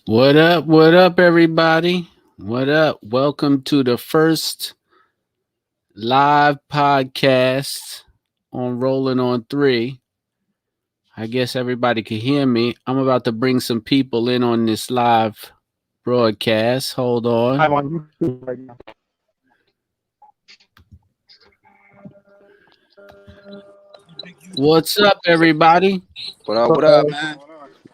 What up? What up, everybody? What up? Welcome to the first live podcast on Rolling on Three. I guess everybody can hear me. I'm about to bring some people in on this live broadcast. Hold on. I'm on YouTube right now. What's up, everybody? What up, man?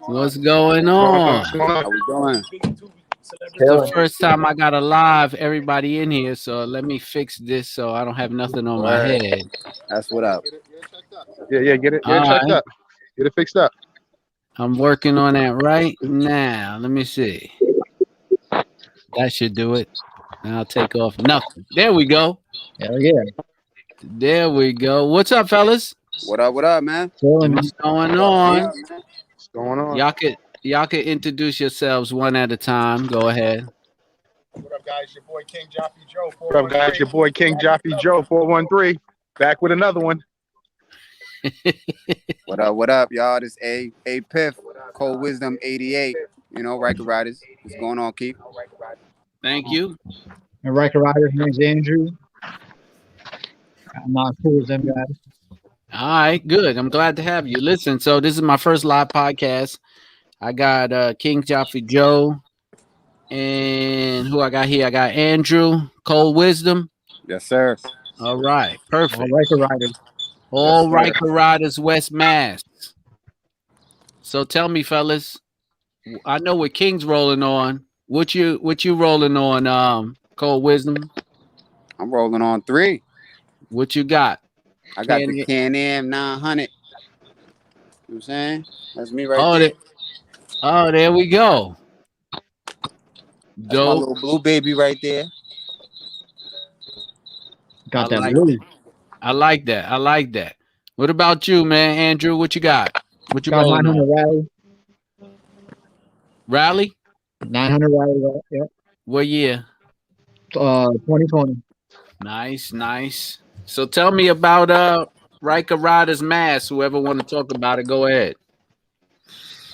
What's going What's going on? on? What's going on? How we doing? It's the first time I got a live everybody in here, so let me fix this so I don't have nothing on my Word. head. That's what up. Yeah, get it All checked right. up. Get it fixed up. I'm working on that right now. Let me see. That should do it. I'll take off nothing. There we go. Hell yeah. There we go. What's up, fellas? What up, man? Chilling. What's going What up, on? Keith? What's going on? Y'all could introduce yourselves one at a time. Go ahead. What up, guys? Your boy King Joffy Joe. What up, guys? Your boy King Joffy Joe 413. Back with another one. What up, y'all? This A Piff, Cold Wisdom 88. Riker Riders. What's going on, Keith? Thank you. And Riker Rider, his name's Andrew. I'm not cool as them guys. All right, good. I'm glad to have you. Listen, so this is my first live podcast. I got King Joffrey Joe, and who I got here? I got Andrew, Cold Wisdom. Yes, sir. All right, perfect. All Riker Riders. All Yes, sir. Riker Riders, West Mass. So tell me, fellas, I know what King's rolling on. What you rolling on? Cold Wisdom. I'm rolling on 3. What you got? I got the Can- Can-Am 900. You know what I'm saying? That's me right Oh, there. there we go. That's my Dope. little blue baby right there. Got I that like blue. I like that. I like that. What about you, man? Andrew, what you got? What you Got rolling 900 on? Rally. Rally? 900 Rally. Yep. What year? 2020. Nice. So tell me about Riker Riders Mass. Whoever want to talk about it, go ahead.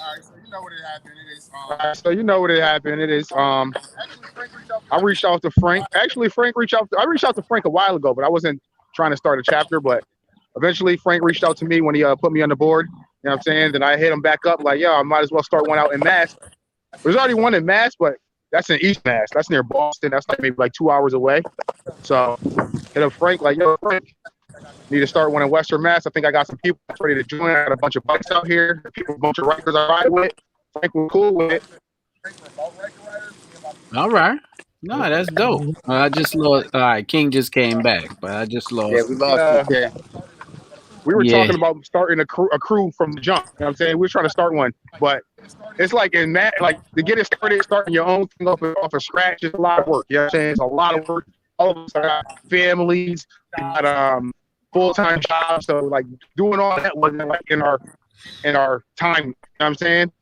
All right, so you know what it happened. It is. All right, so you know what it happened. It is Actually, Frank reached out. I reached out to Frank. Actually, I reached out to Frank a while ago, but I wasn't trying to start a chapter, but eventually Frank reached out to me when he put me on the board. You know what I'm saying? Then I hit him back up like, yo, I might as well start one out in Mass. There's already one in Mass, but that's in East Mass. That's near Boston. That's like maybe like 2 hours away. So hit up Frank like, yo, Frank, need to start one in Western Mass. I think I got some people ready to join. I got a bunch of bikes out here. A bunch of Rikers I ride with. Frank was cool with it. All right. No, that's dope. I just lost. All right, King just came back, but I just lost. Yeah, we lost it. We were Yeah. talking about starting a crew from the jump. You know what I'm saying? We were trying to start one, but it's like in that, like to get it started, starting your own thing off of scratch is a lot of work. You know what I'm saying? It's a lot of work. All of us got families, we got full-time jobs, so like doing all that wasn't like in our time. You know what I'm saying?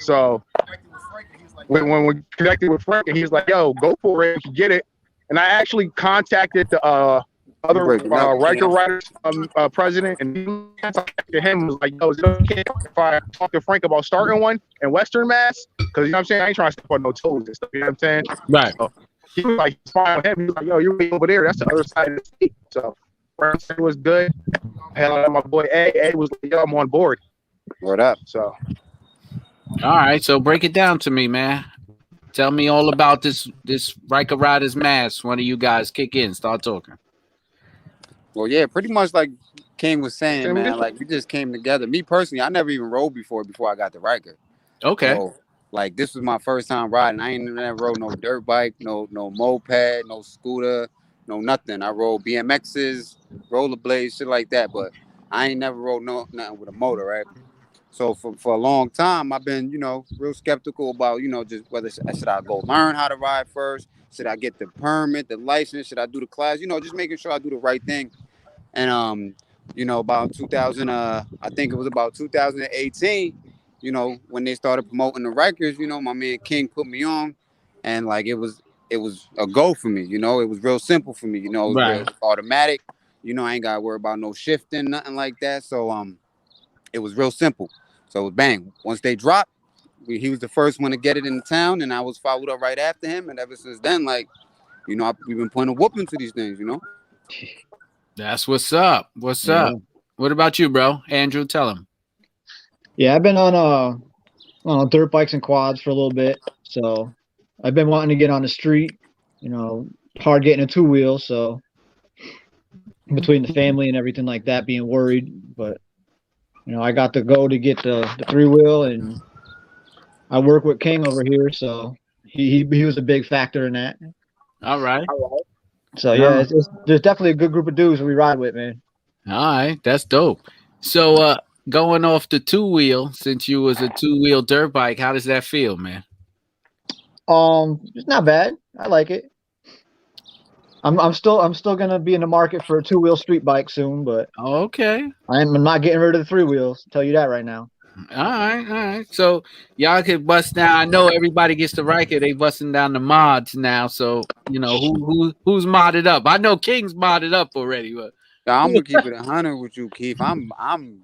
So when we connected with Frank, and he was like, "Yo, go for it, you get it." And I actually contacted the other Riker Riders president, and he contacted him and was like, "Yo, is it okay if I talk to Frank about starting one in Western Mass? Because you know what I'm saying, I ain't trying to step on no toes and stuff. You know what I'm saying?" Right. So he was like, "It's fine with him." He was like, "Yo, you're way over there. That's the other side of the state." So Frank said it was good. Hell, my boy A was like, "Yo, I'm on board." What up? So All right. So break it down to me, man. Tell me all about this Riker Riders Mass. One of you guys kick in, start talking. Well, yeah, pretty much like King was saying, Same man. difference. Like we just came together. Me personally, I never even rode before I got the Riker. Okay. So, like this was my first time riding. I ain't never rode no dirt bike, no moped, no scooter, no nothing. I rode BMXs, rollerblades, shit like that. But I ain't never rode nothing with a motor, right? So for a long time, I've been, real skeptical about, just whether should I go learn how to ride first? Should I get the permit, the license? Should I do the class? Just making sure I do the right thing. And about 2000, I think it was about 2018. When they started promoting the Rikers, my man King put me on, and like it was a go for me. It was real simple for me. It was Right. real automatic. I ain't gotta worry about no shifting, nothing like that. So it was real simple. So bang, once they dropped, he was the first one to get it in the town, and I was followed up right after him. And ever since then, like, we've been putting a whooping to these things. That's what's up. What's Yeah. up? What about you, bro? Andrew, tell him. Yeah, I've been on dirt bikes and quads for a little bit. So I've been wanting to get on the street. Hard getting a 2-wheel. So between the family and everything like that, being worried, but I got to go to get the 3-wheel, and I work with King over here, so he was a big factor in that. All right. So yeah, there's definitely a good group of dudes we ride with, man. All right. That's dope. So going off the 2-wheel, since you was a 2-wheel dirt bike, how does that feel, man? It's not bad. I like it. I'm still gonna be in the market for a 2-wheel street bike soon, but Okay. I'm not getting rid of the 3-wheels. Tell you that right now. All right. So y'all could bust down. I know everybody gets the Ryker. They busting down the mods now. So who's modded up? I know King's modded up already, but I'm gonna keep it 100 with you, Keith. I'm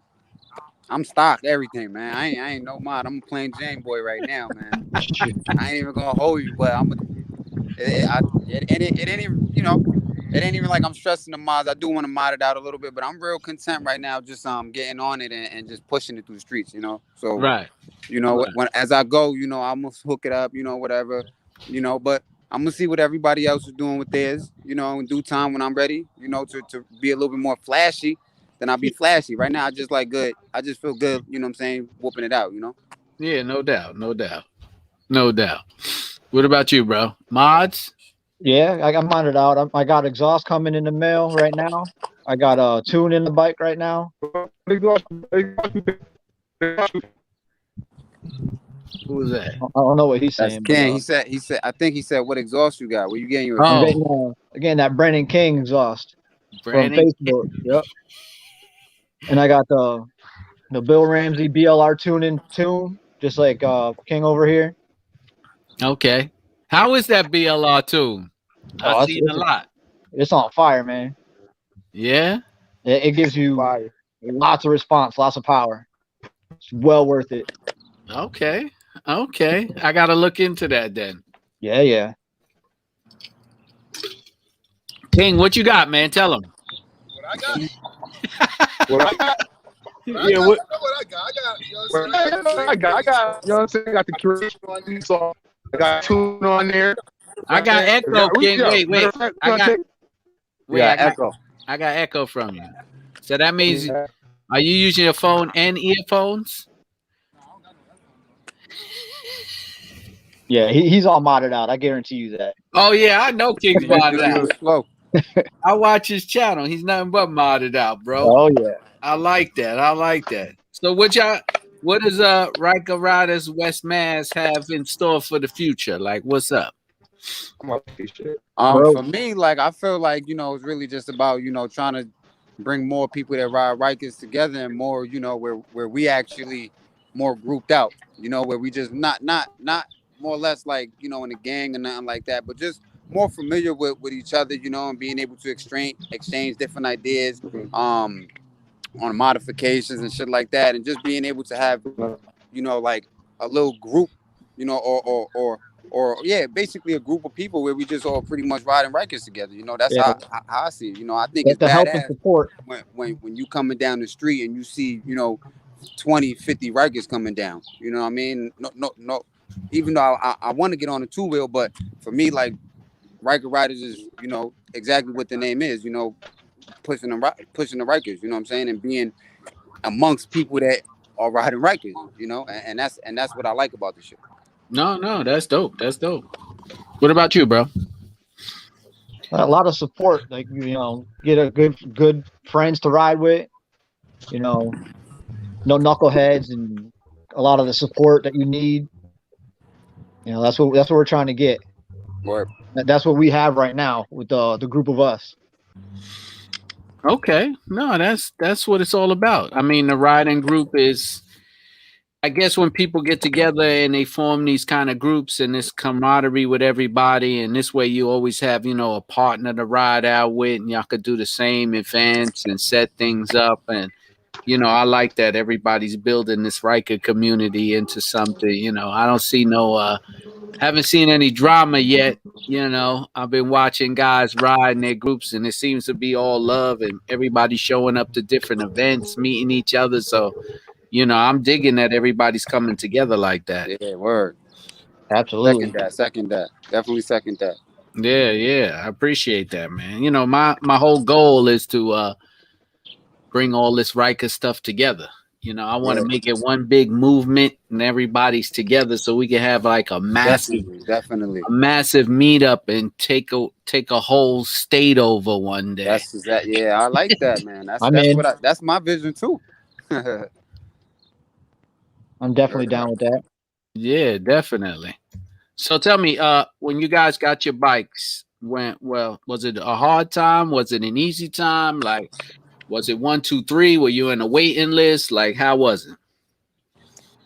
stock everything, man. I ain't no mod. I'm a plain Jane boy right now, man. I ain't even gonna hold you, but it ain't even it ain't even like I'm stressing the mods. I do want to mod it out a little bit, but I'm real content right now, just getting on it and just pushing it through the streets, So right. when as I go, I'm gonna hook it up, whatever, but I'm gonna see what everybody else is doing with theirs, in due time when I'm ready, to be a little bit more flashy. Then I'll be flashy. Right now, I just feel good, what I'm saying, whooping it out, Yeah, no doubt. What about you, bro? Mods? Yeah, I got modded out. I got exhaust coming in the mail right now. I got a tune in the bike right now. Who was that? I don't know what he's That's saying. Ken. But, He said, I think he said, what exhaust you got? Where you getting your I'm Oh, getting that Brennan King exhaust from Brandon. Facebook. Yep. And I got the Bill Ramsey BLR tune, just like King over here. Okay. How is that BLR tune? Oh, I've seen a lot. it's on fire, man. Yeah. It gives you Fire. lots of response, lots of power. It's well worth it. Okay. I gotta look into that then. Yeah. King, what you got, man? Tell him. What I got? What I got, Yeah. What I got? I got. You know what I'm saying? I got, you know what I'm saying? I got the curation song. I got tune on there. I got echo, King. Wait. Yeah, echo. I got echo from you. So that means, Yeah. are you using your phone and earphones? Yeah, he's all modded out. I guarantee you that. Oh yeah, I know King's modded He out. was slow. I watch his channel. He's nothing but modded out, bro. Oh yeah. I like that. So what does Ryker Riders West Mass have in store for the future? Like, what's up? For me, like, I feel like, it's really just about, trying to bring more people that ride Rikers together, and more, where we actually more grouped out, where we just not more or less like, in a gang or nothing like that, but just more familiar with each other, and being able to exchange different ideas on modifications and shit like that, and just being able to have, like a little group, or yeah, basically a group of people where we just all pretty much riding Rikers together. That's Yeah. how I see it. I think it's To help and badass support. when you coming down the street and you see 20, 50 Rikers coming down. You know what I mean? No. Even though I want to get on a 2-wheel, but for me, like, Ryker Riders is exactly what the name is. Pushing the Rikers. You know what I'm saying? And being amongst people that are riding Rikers. And that's what I like about this shit. No, that's dope. What about you, bro? A lot of support, like get a good friends to ride with. No knuckleheads, and a lot of the support that you need. That's what we're trying to get. Right. That's what we have right now with the group of us. Okay. No, that's what it's all about. I mean, the riding group is, I guess, when people get together and they form these kind of groups and this camaraderie with everybody, and this way you always have, a partner to ride out with, and y'all could do the same events and set things up, and I like that everybody's building this Riker community into something. I don't see haven't seen any drama yet. I've been watching guys ride in their groups, and it seems to be all love, and everybody showing up to different events, meeting each other. So, I'm digging that everybody's coming together like that. Yeah, word. Absolutely. Second that. Definitely second that. Yeah, yeah, I appreciate that, man. My whole goal is to bring all this Riker stuff together. I want to Yeah. make it one big movement and everybody's together so we can have like a Definitely. massive meetup and take a whole state over one day. That's that. Yeah, I like that, man. I'm in. That's my vision too. I'm definitely down with that. Yeah, definitely. So tell me, when you guys got your bikes, was it a hard time? Was it an easy time? Like, was it 1, 2, 3? Were you in a waiting list? Like, how was it?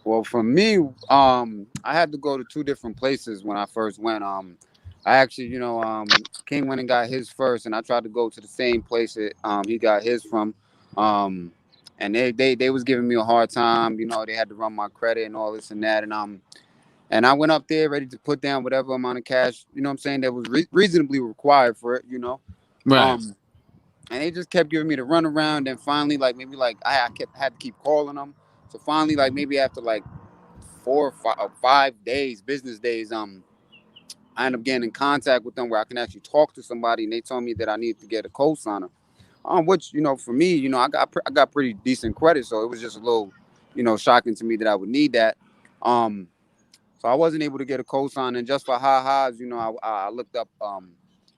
Well, for me, I had to go to 2 different places when I first went. I actually, King went and got his first, and I tried to go to the same place that he got his from. And they was giving me a hard time. They had to run my credit and all this and that, and I went up there ready to put down whatever amount of cash, what I'm saying, that was reasonably required for it, Right. And they just kept giving me the runaround. And finally, like maybe like I had to keep calling them. So finally, like maybe after like 4 or 5 days, business days, I ended up getting in contact with them where I can actually talk to somebody, and they told me that I needed to get a co-signer. Which for me, I got pretty decent credit, so it was just a little, shocking to me that I would need that. So I wasn't able to get a co-sign, and just for ha-has, I looked up,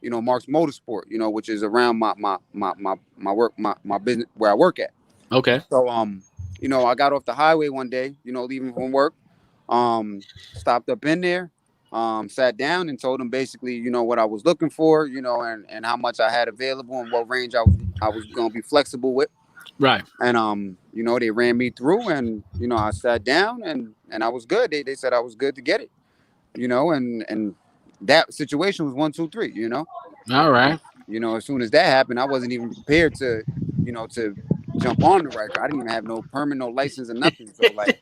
Mark's Motorsport, which is around my work, my business where I work at. Okay. So I got off the highway one day, leaving from work, stopped up in there, sat down and told them basically, what I was looking for, and how much I had available and what range I was gonna be flexible with. Right. And they ran me through, and I sat down and I was good. They said I was good to get it, and that situation was 1, 2, 3. All right. As soon as that happened, I wasn't even prepared to jump on the Riker. I didn't even have no permit, no license, or nothing. So like,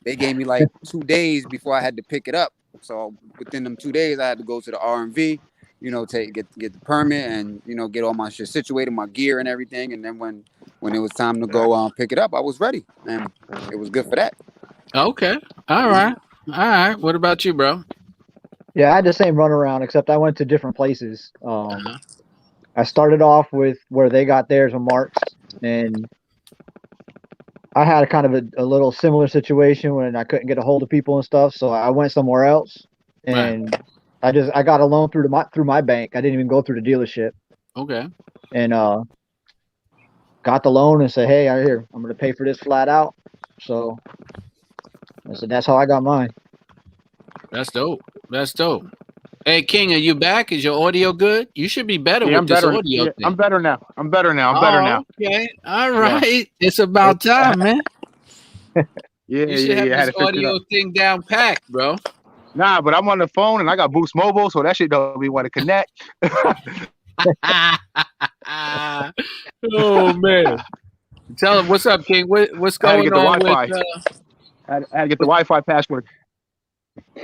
they gave me like 2 days before I had to pick it up. So within them 2 days, I had to go to the RMV, get the permit and get all my shit situated, my gear and everything. And then when it was time to go pick it up, I was ready, and it was good for that. Okay. All right. All right. What about you, bro? Yeah, I had the same runaround, except I went to different places. I started off with where they got theirs on Marks, and I had a kind of a little similar situation when I couldn't get a hold of people and stuff, so I went somewhere else, and I got a loan through my bank. I didn't even go through the dealership. Okay. And got the loan and said, "Hey, I'm going to pay for this flat out." So I said, that's how I got mine. That's dope. That's dope. Hey, King, are you back? Is your audio good? You should be better with this audio thing. I'm better now. I'm better now. Okay. All right. It's about time, man. Yeah, You should have this audio thing down packed, bro. Nah, but I'm on the phone and I got Boost Mobile, so that shit don't be want to connect. Oh man! Tell him what's up, King. What's going on with? I had to get the Wi-Fi password.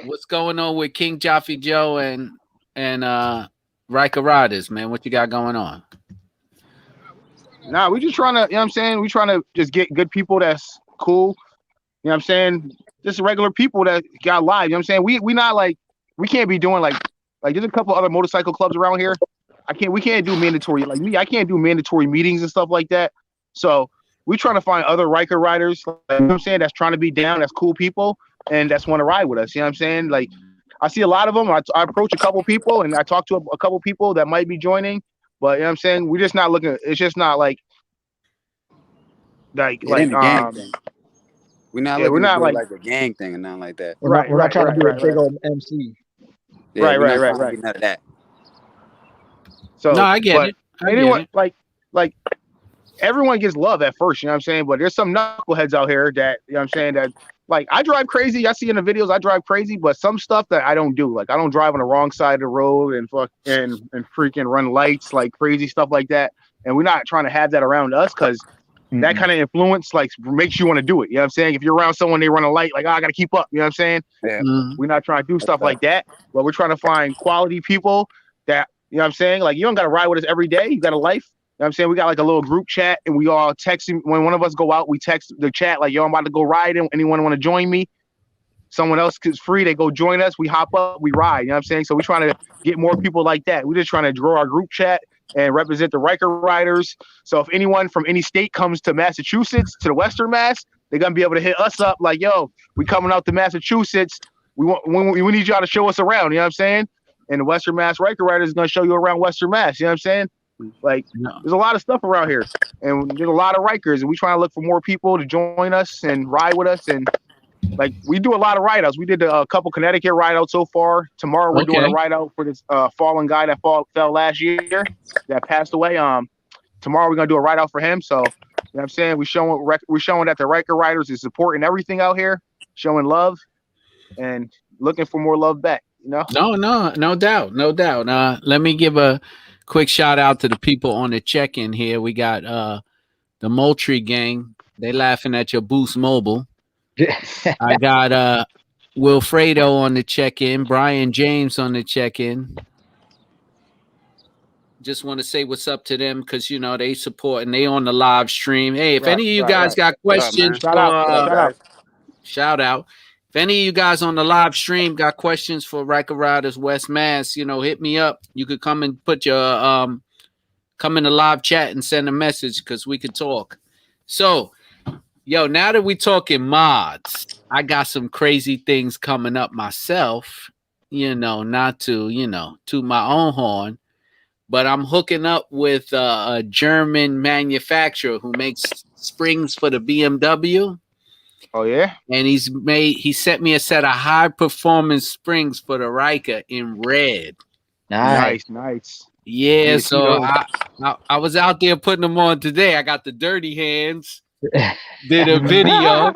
What's going on with King Jaffe Joe and Riker Riders, man? What you got going on? Nah, we just trying to, you know what I'm saying? We trying to just get good people that's cool. You know what I'm saying? Just regular people that got live. You know what I'm saying? We not like, we can't be doing like there's a couple other motorcycle clubs around here. We can't do mandatory, like me, I can't do mandatory meetings and stuff like that. So we trying to find other Riker riders, you know what I'm saying, that's trying to be down, that's cool people, and that's want to ride with us. You know what I'm saying? Like, I see a lot of them. I approach a couple people and I talk to a couple people that might be joining, but you know what I'm saying? We're just not looking, it's just not like gang thing. We're not looking to do like a gang thing and nothing like that. We're not trying to be a big old MC. Yeah, right. None of that. So no, I get it. Anyone like everyone gets love at first, you know what I'm saying? But there's some knuckleheads out here that, you know what I'm saying, that like I drive crazy. I see in the videos I drive crazy, but some stuff that I don't do. Like I don't drive on the wrong side of the road and freaking run lights like crazy stuff like that. And we're not trying to have that around us because that kind of influence like makes you want to do it. You know what I'm saying? If you're around someone, they run a light, like, oh, I got to keep up. You know what I'm saying? Yeah. We're not trying to do stuff like that, but we're trying to find quality people that, you know what I'm saying? Like, you don't got to ride with us every day. You got a life. You know what I'm saying? We got like a little group chat and we all text him. When one of us go out, we text the chat like, yo, I'm about to go riding. Anyone want to join me? Someone else is free. They go join us. We hop up, we ride. You know what I'm saying? So we're trying to get more people like that. We're just trying to grow our group chat and represent the Ryker riders. So if anyone from any state comes to Massachusetts, to the Western Mass, they're going to be able to hit us up like, yo, we coming out to Massachusetts. We need y'all to show us around. You know what I'm saying? And the Western Mass Ryker riders is going to show you around Western Mass. You know what I'm saying? Like, there's a lot of stuff around here. And there's a lot of Rikers. And we trying to look for more people to join us and ride with us. And like, we do a lot of ride outs. We did a couple Connecticut ride outs so far. Tomorrow we're doing a ride out for this fallen guy that fell last year that passed away. Tomorrow we're gonna do a ride out for him. So, you know what I'm saying? We're showing that the Ryker riders is supporting everything out here, showing love and looking for more love back, you know? No doubt. Let me give a quick shout out to the people on the check-in here. We got the Moultrie gang. They laughing at your Boost Mobile. I got Wilfredo on the check-in, Brian James on the check-in. Just want to say what's up to them because you know they support and they on the live stream. Hey, if any of you guys got questions, shout out. If any of you guys on the live stream got questions for Ryker Riders West Mass, you know, hit me up. You could come and put your come in the live chat and send a message because we could talk. So, yo, now that we talking mods, I got some crazy things coming up myself. You know, not to to my own horn. But I'm hooking up with a German manufacturer who makes springs for the BMW. Oh yeah, and he sent me a set of high performance springs for the Ryker in red. Nice. Yeah, so I was out there putting them on today. I got the dirty hands. Did a video.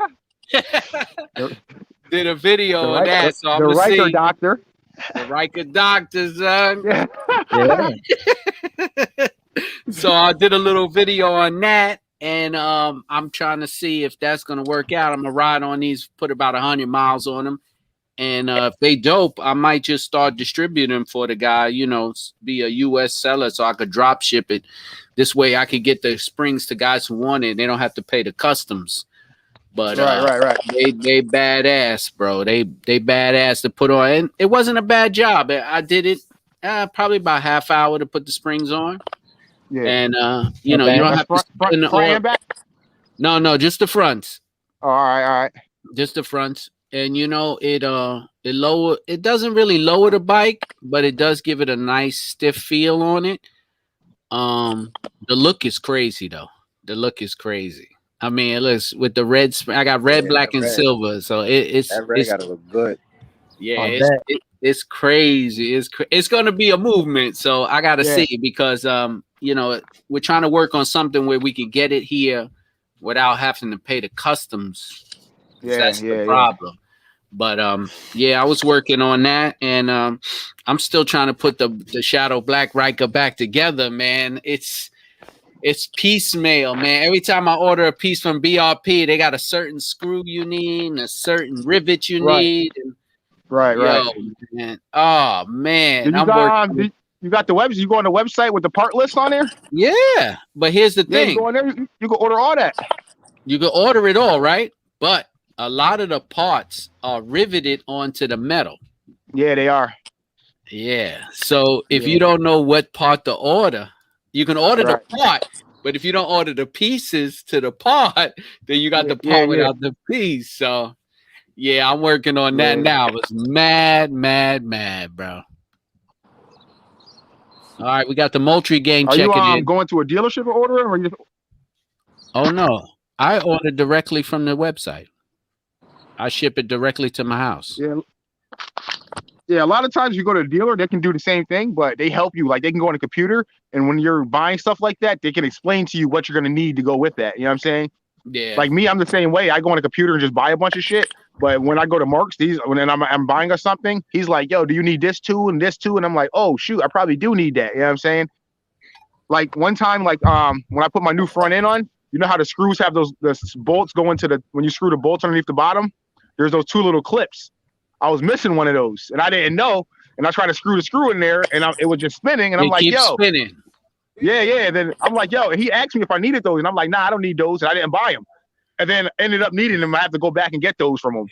Did a video on that. So I'm the Ryker see. doctor. The Ryker doctor, son. Yeah. So I did a little video on that, and I'm trying to see if that's gonna work out. I'm gonna ride on these, put about 100 miles on them, and if they dope, I might just start distributing for the guy. You know, be a U.S. seller, so I could drop ship it. This way, I could get the springs to guys who want it. They don't have to pay the customs. But right. They badass, bro. They badass to put on, and it wasn't a bad job. I did it probably about half hour to put the springs on. Yeah, and you know, you don't have to spin the oil. Back. No, just the fronts. All right. Just the fronts, and you know it doesn't really lower the bike, but it does give it a nice stiff feel on it. The look is crazy though. The look is crazy. I mean, it looks with the red. I got red, black, and silver, so it's gotta look good. Yeah, it's crazy. It's gonna be a movement, so I gotta see because you know, we're trying to work on something where we can get it here without having to pay the customs. That's the problem. But I was working on that, and I'm still trying to put the Shadow Black Ryker back together, man. It's piecemeal, man. Every time I order a piece from BRP, they got a certain screw you need, and a certain rivet you need. And, right. Man. Oh man, you got the website. You go on the website with the part list on there. Yeah, but here's the thing. You go on there. You can order all that. You can order it all, right? But a lot of the parts are riveted onto the metal. Yeah, they are. Yeah. So if you don't know what part to order, you can order the part, but if you don't order the pieces to the part, then you got the part without the piece. So, yeah, I'm working on that now. I was mad, bro. All right, we got the Moultrie gang checking in. Going to a dealership and ordering, or you? Oh no, I ordered directly from the website. I ship it directly to my house. Yeah, a lot of times you go to a dealer, they can do the same thing, but they help you. Like, they can go on a computer, and when you're buying stuff like that, they can explain to you what you're going to need to go with that. You know what I'm saying? Yeah. Like me, I'm the same way. I go on a computer and just buy a bunch of shit. But when I go to Mark's, when I'm buying us something, he's like, yo, do you need this too and this too? And I'm like, oh, shoot, I probably do need that. You know what I'm saying? Like, one time, like, when I put my new front end on, you know how the screws have the bolts go into when you screw the bolts underneath the bottom, there's those two little clips. I was missing one of those, and I didn't know. And I tried to screw the screw in there, and it was just spinning. And I'm like, yo, spinning. Yeah. Then I'm like, yo, and he asked me if I needed those, and I'm like, nah, I don't need those, and I didn't buy them. And then ended up needing them. I have to go back and get those from him.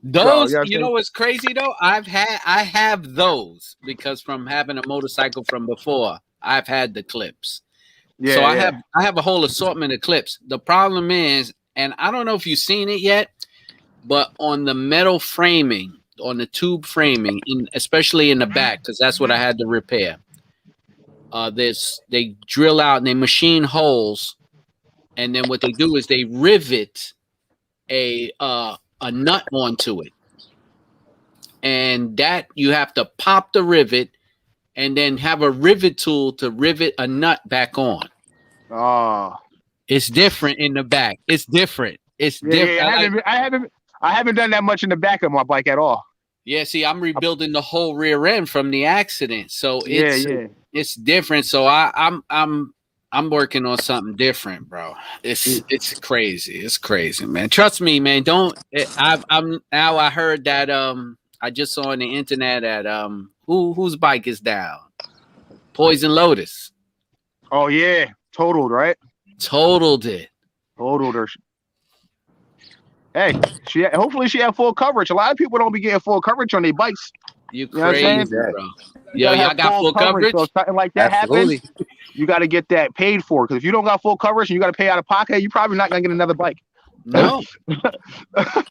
Those, so, you know what's crazy though? I have those because from having a motorcycle from before, I've had the clips. Yeah, so I have a whole assortment of clips. The problem is, and I don't know if you've seen it yet, but on the metal framing, on the tube framing, especially in the back, because that's what I had to repair. They drill out and they machine holes, and then what they do is they rivet a nut onto it, and that you have to pop the rivet and then have a rivet tool to rivet a nut back on. Oh, it's different in the back. It's different. It's different. Yeah, I haven't done that much in the back of my bike at all. Yeah, see, I'm rebuilding the whole rear end from the accident, so it's different. So I'm working on something different, bro. It's crazy. It's crazy, man. Trust me, man. I heard that I just saw on the internet that whose bike is down? Poison Lotus. Oh yeah, totaled, right? Totaled it. Totaled her. Hey, hopefully she had full coverage. A lot of people don't be getting full coverage on their bikes. You crazy, bro. Yo, y'all got full coverage? So something like that happens, you got to get that paid for. Because if you don't got full coverage and you got to pay out of pocket, you're probably not going to get another bike. No. Yeah,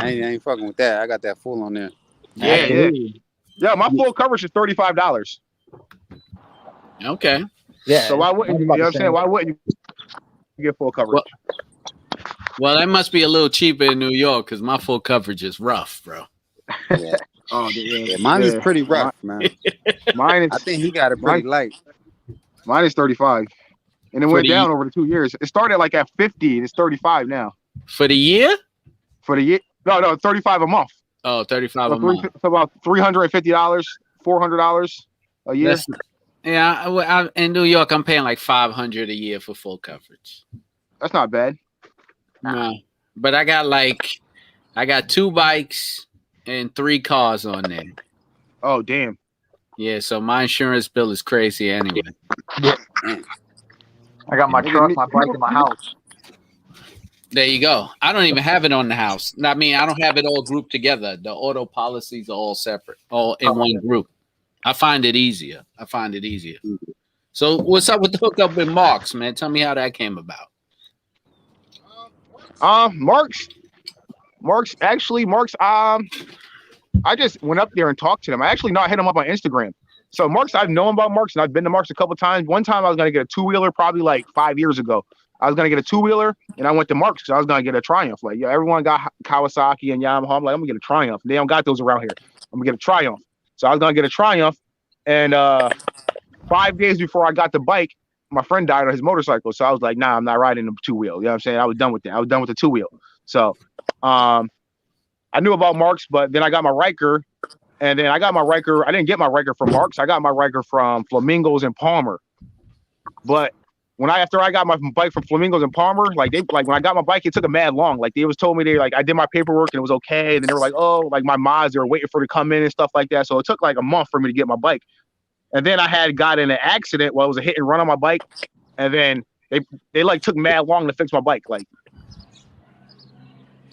I ain't fucking with that. I got that full on there. Yeah, my full coverage is $35. Okay. Yeah. So why wouldn't you know what I'm saying? Why wouldn't you get full coverage? Well, that must be a little cheaper in New York because my full coverage is rough, bro. Yeah. Mine is pretty rough, man. Mine is. I think he got it pretty light. Mine is 35, and it went down over the 2 years. It started like at 50, and it's 35 now. For the year? For the year? No, 35 a month. Oh, 35 a month. So about $350, $400 a year. In New York, I'm paying like $500 a year for full coverage. That's not bad. No, but I got 2 bikes and 3 cars on there. Oh, damn. Yeah, so my insurance bill is crazy anyway. I got my truck, my bike, and my house. There you go. I don't even have it on the house. I mean, I don't have it all grouped together. The auto policies are all separate, all in one group. I find it easier. So what's up with the hookup with Marks, man? Tell me how that came about. Marks. I just went up there and talked to them. I actually not hit him up on Instagram. So Marks, I've known about Marks, and I've been to Marks a couple times. One time I was gonna get a 2-wheeler, probably like 5 years ago. I was gonna get a 2-wheeler, and I went to Marks because I was gonna get a Triumph. Like, everyone got Kawasaki and Yamaha. I'm like, I'm gonna get a Triumph. They don't got those around here. I'm gonna get a Triumph. So I was gonna get a Triumph, and 5 days before I got the bike, my friend died on his motorcycle. So I was like, nah, I'm not riding the 2-wheel. You know what I'm saying? I was done with that. I was done with the 2-wheel. So I knew about Marks, but then I got my Ryker, and then I got my Ryker. I didn't get my Ryker from Marks. I got my Ryker from Flamingos and Palmer. But after I got my bike from Flamingos and Palmer, when I got my bike, it took a mad long. Like, they was told me I did my paperwork and it was okay. And then they were like, oh, like my mods, they were waiting for it to come in and stuff like that. So it took like a month for me to get my bike. And then I had got in an accident. Well, it was a hit and run on my bike. And then they like took mad long to fix my bike. Like,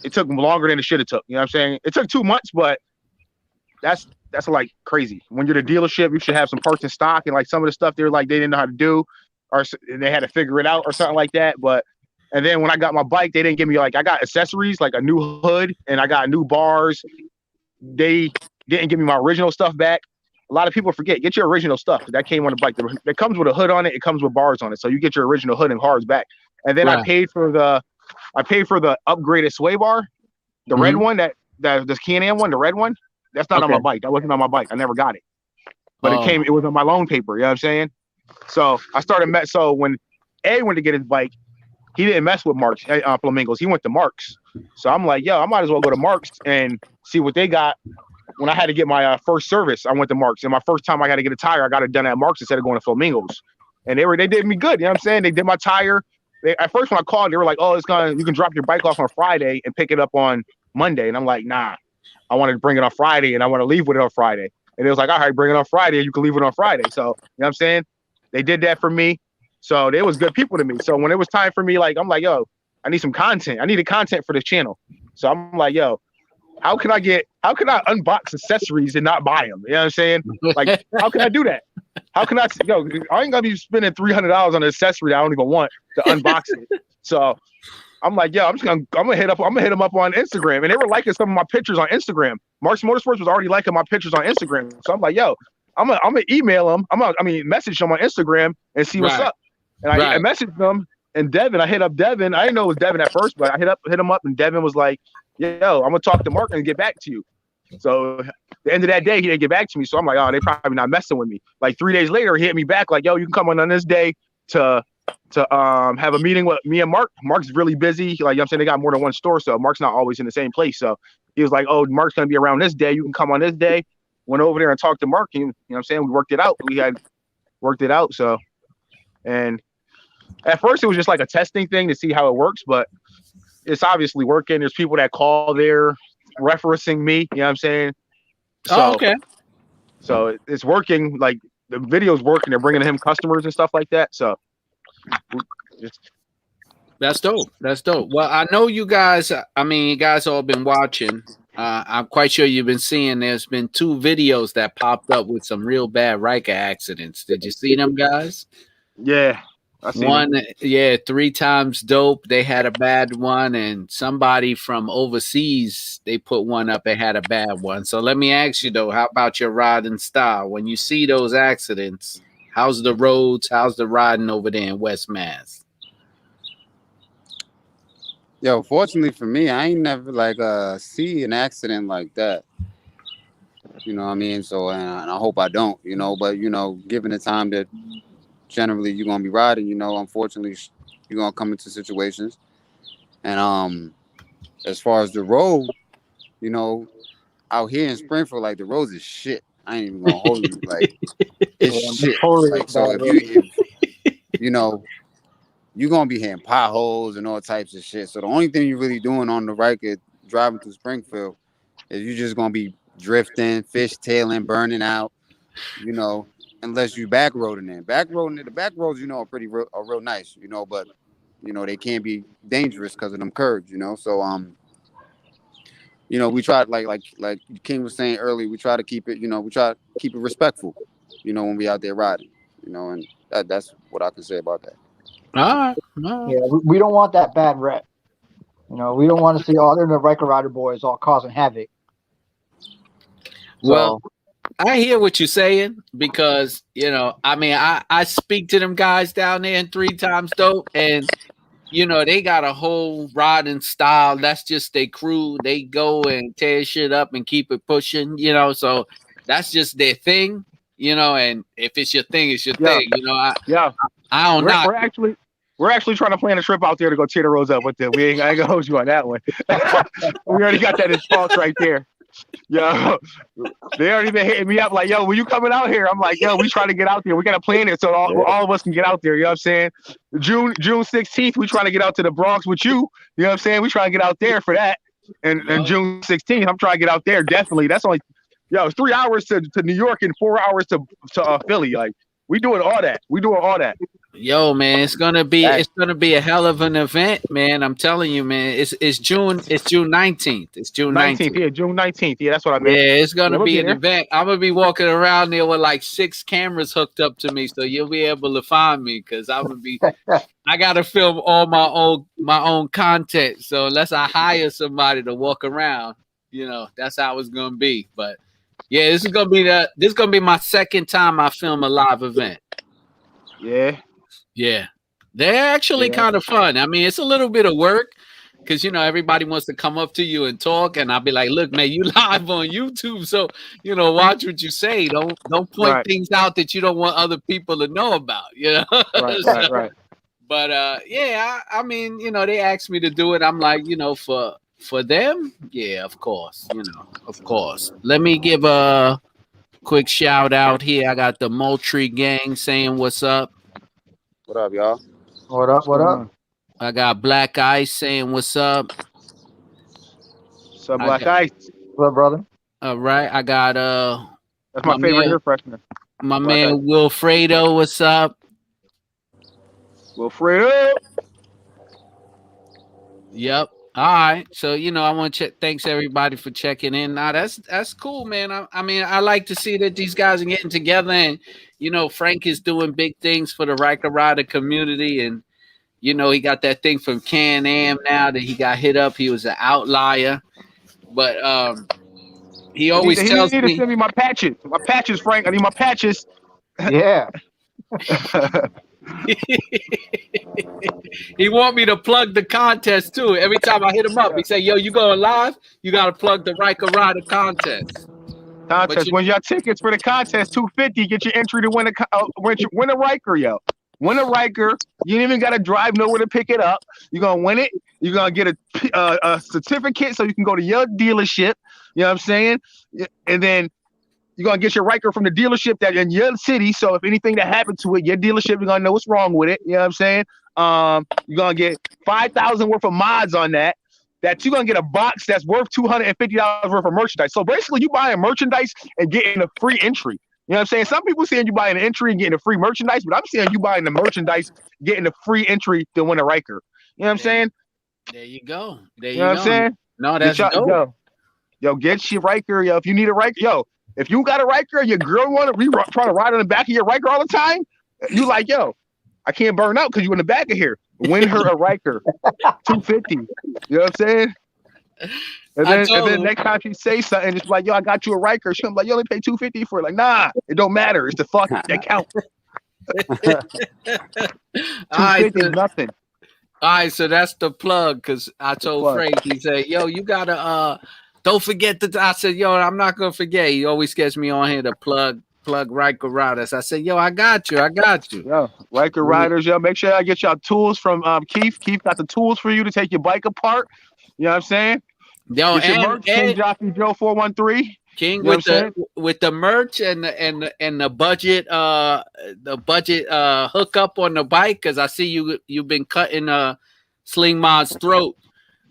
it took longer than it should have took. You know what I'm saying? It took 2 months, but that's like crazy. When you're the dealership, you should have some parts in stock, and like some of the stuff they didn't know how to do, or they had to figure it out or something like that. And then when I got my bike, they didn't give me I got accessories, like a new hood, and I got new bars. They didn't give me my original stuff back. A lot of people forget, get your original stuff. That came on the bike. It comes with a hood on it. It comes with bars on it. So you get your original hood and bars back. And then I paid for the upgraded sway bar, the red one, the Can-Am one, the red one. That's not on my bike. That wasn't on my bike. I never got it. But it was on my loan paper. You know what I'm saying? So I started so when A went to get his bike, he didn't mess with Marks, Flamingos. He went to Marks. So I'm like, yo, I might as well go to Marks and see what they got. When I had to get my first service, I went to Marks. And my first time I got to get a tire, I got it done at Marks instead of going to Flamingos. And they did me good. You know what I'm saying? They did my tire. at first when I called, they were like, "Oh, you can drop your bike off on Friday and pick it up on Monday." And I'm like, "Nah, I wanted to bring it on Friday and I want to leave with it on Friday." And it was like, "All right, bring it on Friday. You can leave it on Friday." So you know what I'm saying? They did that for me. So they was good people to me. So when it was time for me, like I'm like, "Yo, I need some content. I needed content for this channel." So I'm like, "Yo, how can I unbox accessories and not buy them?" You know what I'm saying? Like, how can I do that? How can I, I ain't gonna be spending $300 on an accessory that I don't even want to unbox it. So I'm like, I'm gonna hit them up on Instagram. And they were liking some of my pictures on Instagram. Mark's Motorsports was already liking my pictures on Instagram. So I'm like, I'm gonna email them. Message them on Instagram and see what's up. And I messaged them, and I hit up Devin. I didn't know it was Devin at first, but I hit him up, and Devin was like, "Yo, I'm gonna talk to Mark and get back to you." So at the end of that day, he didn't get back to me. So I'm like, "Oh, they probably not messing with me." Like 3 days later, he hit me back like, "Yo, you can come on this day to have a meeting with me and Mark." Mark's really busy. Like, you know what I'm saying, they got more than one store, so Mark's not always in the same place. So he was like, "Oh, Mark's gonna be around this day. You can come on this day." Went over there and talked to Mark. And, you know what I'm saying? We worked it out. We had worked it out. So, and at first it was just like a testing thing to see how it works, but it's obviously working. There's people that call there referencing me. You know what I'm saying? So, okay. So it's working. Like the video's working. They're bringing him customers and stuff like that. So that's dope. That's dope. Well, I know you guys. I mean, you guys all been watching. I'm quite sure you've been seeing. There's been 2 videos that popped up with some real bad Ryker accidents. Did you see them, guys? Yeah. One, 3 times dope. They had a bad one, and somebody from overseas, they put one up and had a bad one. So let me ask you though, how about your riding style? When you see those accidents, how's the roads? How's the riding over there in West Mass? Yo, fortunately for me, I ain't never see an accident like that. You know what I mean? So, and I hope I don't. But given the time that generally you're gonna be riding, unfortunately you're gonna come into situations. And as far as the road, out here in Springfield, like the roads is shit. I ain't even gonna hold you. Like it's shit. Like so, if you're gonna be hitting potholes and all types of shit. So the only thing you're really doing on the Ryker driving through Springfield is you're just gonna be drifting, fishtailing, burning out, unless you back roading in. The back roads, are real nice, but they can be dangerous because of them curves, So we try like King was saying earlier, we try to keep it, respectful, when we out there riding, and that's what I can say about that. All right. Yeah, we don't want that bad rep. We don't want to see all the Ryker Rider boys all causing havoc. Well, I hear what you're saying because, I speak to them guys down there in 3 times dope, and, they got a whole riding style. That's just their crew. They go and tear shit up and keep it pushing, so that's just their thing, and if it's your thing, it's your thing. I don't know. We're actually trying to plan a trip out there to go tear the roads up with them. I ain't gonna hold you on that one. We already got that in talks right there. Yo, they already been hitting me up like, "Yo, when you coming out here?" I'm like, "Yo, we trying to get out there. We got to plan it so all of us can get out there." You know what I'm saying? June 16th, we trying to get out to the Bronx with you. You know what I'm saying? We trying to get out there for that. And June 16th, I'm trying to get out there. Definitely. That's only, it's 3 hours to New York and 4 hours to Philly. Like we doing all that. Yo, man, it's gonna be a hell of an event, man. I'm telling you, man. It's June 19th. It's June 19th. Yeah, June 19th. Yeah, that's what I meant. Yeah, it's gonna be an event. I'm gonna be walking around there with like 6 cameras hooked up to me, so you'll be able to find me because I'm gonna be. I gotta film all my own content. So unless I hire somebody to walk around, that's how it's gonna be. But yeah, this is gonna be my second time I film a live event. Yeah, they're actually kind of fun. I mean, it's a little bit of work because everybody wants to come up to you and talk, and I'll be like, "Look, man, you live on YouTube, so watch what you say. Don't point things out that you don't want other people to know about." Right. But I mean, they asked me to do it. I'm like, for them, yeah, of course, of course. Let me give a quick shout out here. I got the Moultrie gang saying what's up. What up, y'all? What up? I got Black Ice saying what's up. So I Black got, Ice. What, brother? all right. I got That's my my favorite man air freshener. my Black Ice. man Wilfredo, what's up? Wilfredo. Yep. All right. So, I want to thanks everybody for checking in. Now that's cool, man. I mean, I like to see that these guys are getting together and Frank is doing big things for the Riker Rider community and he got that thing from Can-Am now that he got hit up. He was an outlier. But he He always tells need to me send me my patches. My patches, Frank. I need my patches. Yeah. he want me to plug the contest too. Every time I hit him up, he say, "Yo, you going live? You got to plug the Riker Rider contest." Contest. Win your tickets for the contest. $250. Get your entry to win a Riker, yo. Win a Riker. You ain't even got to drive nowhere to pick it up. You're gonna win it. You're gonna get a certificate so you can go to your dealership. You know what I'm saying? And then you're gonna get your Riker from the dealership that in your city. So if anything that happened to it, your dealership, you're gonna know what's wrong with it. You know what I'm saying? You're gonna get 5,000 worth of mods on that. That you're gonna get a box that's worth $250 worth of merchandise. So basically, you buying merchandise and getting a free entry. You know what I'm saying? Some people saying you buying an entry and getting a free merchandise, but I'm saying you buying the merchandise, getting a free entry to win a Riker. You know what I'm saying? There you go. There you know what I'm saying? No, that's dope. Yo, get your Riker, yo. If you need a Riker, yo, if you got a Riker and your girl want to try to ride on the back of your Riker all the time, you like, yo, I can't burn out because you in the back of here. Win her a Riker, $250. You know what I'm saying? And then next time she say something, it's like, yo, I got you a Riker. She'll be like, you only pay $250 for it. Like, nah, it don't matter. It's the fuck that counts. $250 is nothing. All right, so that's the plug because I told Frank, he said, yo, you gotta don't forget that. I said, yo, I'm not gonna forget. He always gets me on here to plug Riker Riders. I said, yo, I got you. Yo, Riker Riders, yo, make sure I get y'all tools from Keith. Keith got the tools for you to take your bike apart. You know what I'm saying? Yo, get your merch, King Joffrey Joe 413. King with the merch and the budget hookup on the bike because I see you've been cutting Sling Mod's throat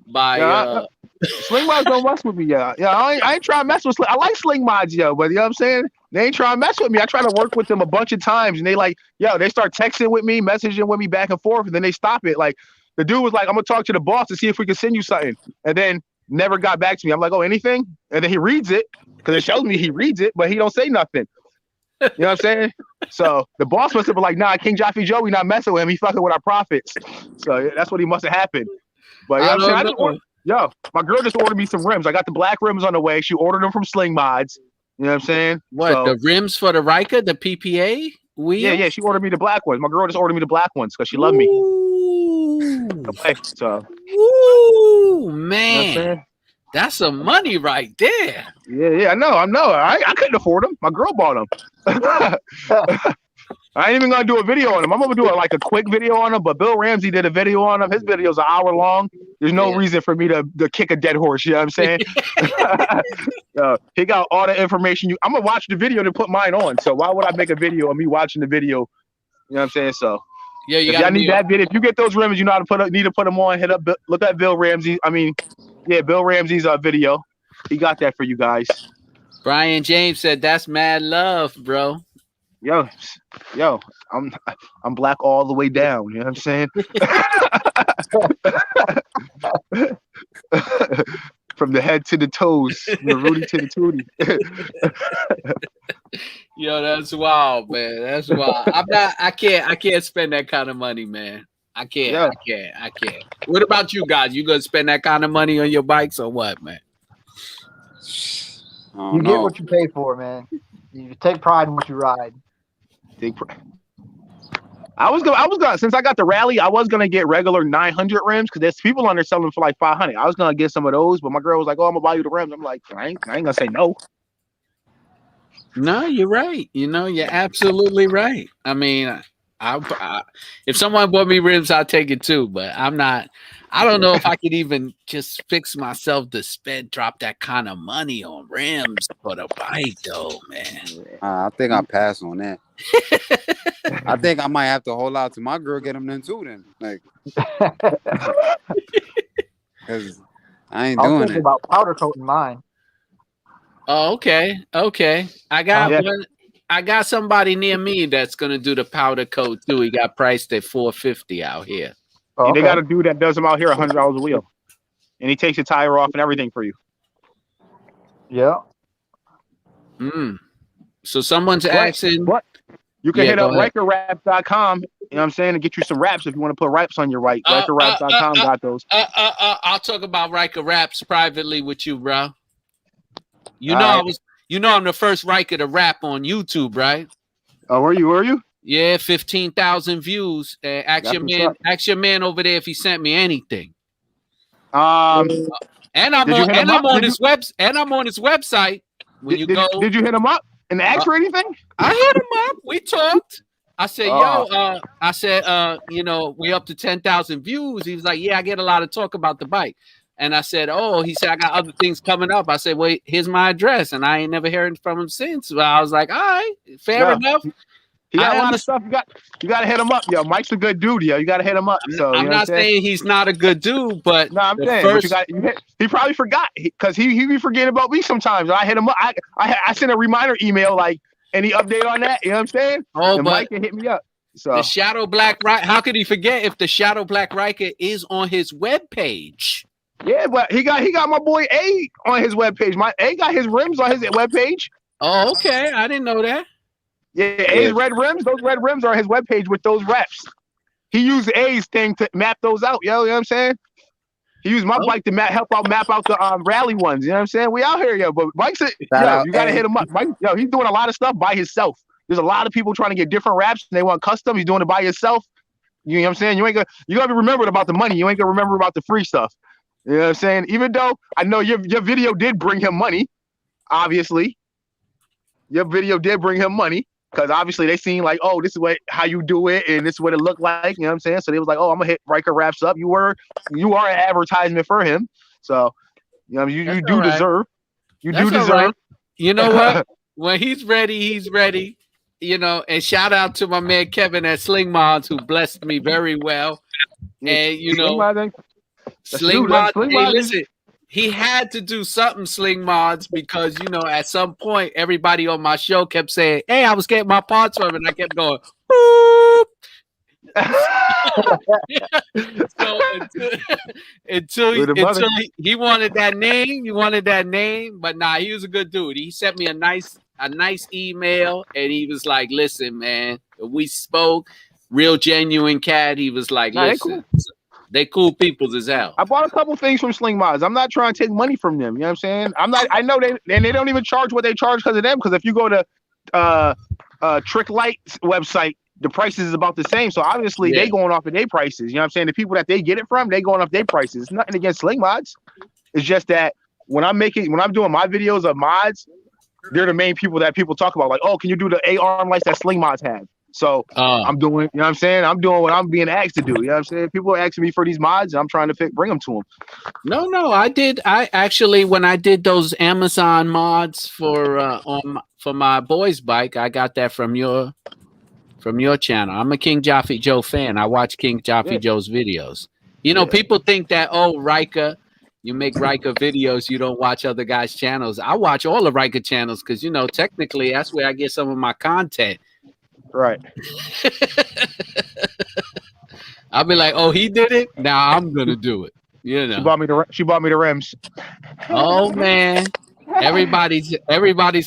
by Sling Mods don't mess with me, yeah. I ain't trying to mess with I like Sling Mods, yo, but you know what I'm saying? They ain't trying to mess with me. I try to work with them a bunch of times and they like, yo, they start texting with me, messaging with me back and forth, and then they stop it. Like the dude was like, I'm gonna talk to the boss to see if we can send you something. And then never got back to me. I'm like, oh, anything? And then he reads it because it shows me he reads it, but he don't say nothing. You know what I'm saying? So the boss must have been like, nah, King Joffrey Joe, we not messing with him. He fucking with our profits. So that's what he must have happened. But you know what I'm saying? Yo, my girl just ordered me some rims. I got the black rims on the way. She ordered them from Sling Mods. You know what I'm saying? What, the rims for the Riker, the PPA wheels? Yeah. She ordered me the black ones. My girl just ordered me the black ones because she loved me. Okay, so. Ooh, man. You know what I'm saying? That's some money right there. Yeah, I know. I couldn't afford them. My girl bought them. I ain't even gonna do a video on them. I'm gonna do a quick video on them. But Bill Ramsey did a video on them. His video's an hour long. There's no reason for me to kick a dead horse. You know what I'm saying? He got all the information. I'm gonna watch the video to put mine on. So why would I make a video of me watching the video? You know what I'm saying? So yeah, y'all need that video. If you get those rims, you know how to need to put them on. Look at Bill Ramsey. Bill Ramsey's video. He got that for you guys. Brian James said that's mad love, bro. Yo, I'm black all the way down. You know what I'm saying? From the head to the toes, from the Rudy to the Tootie. Yo, that's wild, man. That's wild. I can't spend that kind of money, man. I can't. What about you guys? You gonna spend that kind of money on your bikes or what, man? You get what you pay for, man. You take pride in what you ride. I was gonna since I got the rally, I was gonna get regular 900 rims because there's people on there selling for like 500. I was gonna get some of those, but my girl was like, "Oh, I'm gonna buy you the rims." I'm like, I ain't gonna say no. No, you're right. You're absolutely right. I mean, I if someone bought me rims, I'll take it too. But I'm not I don't know if I could even just fix myself to drop that kind of money on rims for the bike, though, man. I think I pass on that. I think I might have to hold out to my girl, get them then too. Then, like, because I ain't I'm doing thinking it. about powder coating mine. Oh, okay. I got one. I got somebody near me that's gonna do the powder coat too. He got priced at $450 out here. Oh, They okay. got a dude that does them out here $100 a wheel, and he takes the tire off and everything for you. Yeah. So someone's asking. But you can Yeah, hit go up ahead. RikerWraps.com. You know what I'm saying, to get you some wraps if you want to put wraps on your bike. RikerWraps.com got those. I'll talk about Ryker Raps privately with you, bro. You All know right. I'm the first Ryker to rap on YouTube, right? Oh, were you? Yeah, 15,000 views. Ask That's your what's man. up. Ask your man over there if he sent me anything. Did you hit him up? I'm on his website. When you go, Did you hit him up and ask for anything? I hit him up. We talked. I said, we up to 10,000 views. He was like, yeah, I get a lot of talk about the bike. And I said, he said, I got other things coming up. I said, wait, here's my address. And I ain't never heard from him since. But I was like, all right, fair enough. He got a lot of stuff. You got to hit him up, yo. Mike's a good dude, yo. You got to hit him up. I'm not saying he's not a good dude, but no, I'm saying, he probably forgot because he be forgetting about me sometimes. I hit him up. I sent a reminder email, like, any update on that? You know what I'm saying? And Mike can hit me up. So the Shadow Black Riker, how could he forget if the Shadow Black Riker is on his webpage? Yeah, but he got my boy A on his webpage. My A got his rims on his webpage. Oh, okay. I didn't know that. Yeah, A's red rims. Those red rims are on his webpage with those reps. He used A's thing to map those out, yo. You know what I'm saying? He used my bike to map out the rally ones. You know what I'm saying? We out here, yo. But Mike said, you gotta hit him up. Mike, yo, he's doing a lot of stuff by himself. There's a lot of people trying to get different wraps and they want custom. He's doing it by himself. You know what I'm saying? You gotta be remembered about the money. You ain't gonna remember about the free stuff. You know what I'm saying? Even though I know your video did bring him money, obviously. Your video did bring him money. Because obviously they seen like, oh, this is how you do it, and this is what it looked like. You know what I'm saying? So they was like, oh, I'm gonna hit Ryker Wraps up. You are an advertisement for him. So you do deserve. You do deserve. Right. You know what? When he's ready, he's ready. You know, and shout out to my man Kevin at Sling Mods who blessed me very well. And Sling Mods. Hey, listen. He had to do something, Sling Mods, because, at some point, everybody on my show kept saying, hey, I was getting my parts from it, and I kept going, boop. So until he wanted that name, but nah, he was a good dude. He sent me a nice email, and he was like, listen, man, we spoke, real genuine cat. He was like, listen. They cool peoples as hell. I bought a couple things from Sling Mods. I'm not trying to take money from them. You know what I'm saying? I know they don't even charge what they charge because of them. Because if you go to Trick Light's website, the prices is about the same. So obviously they going off of their prices. You know what I'm saying? The people that they get it from, they going off their prices. It's nothing against Sling Mods. It's just that when I'm doing my videos of mods, they're the main people that people talk about. Like, oh, can you do the A arm lights that Sling Mods have? So I'm doing, you know what I'm saying? I'm doing what I'm being asked to do. You know what I'm saying? People are asking me for these mods, and I'm trying to bring them to them. No, I did. I actually, when I did those Amazon mods for my boy's bike, I got that from your channel. I'm a King Jaffe Joe fan. I watch King Jaffe Joe's videos. People think that, Ryker, you make Ryker videos, you don't watch other guys' channels. I watch all the Ryker channels because, technically that's where I get some of my content. Right. I'll be like, oh, he did it. Now I'm gonna do it. She bought me the rims. Oh man, everybody's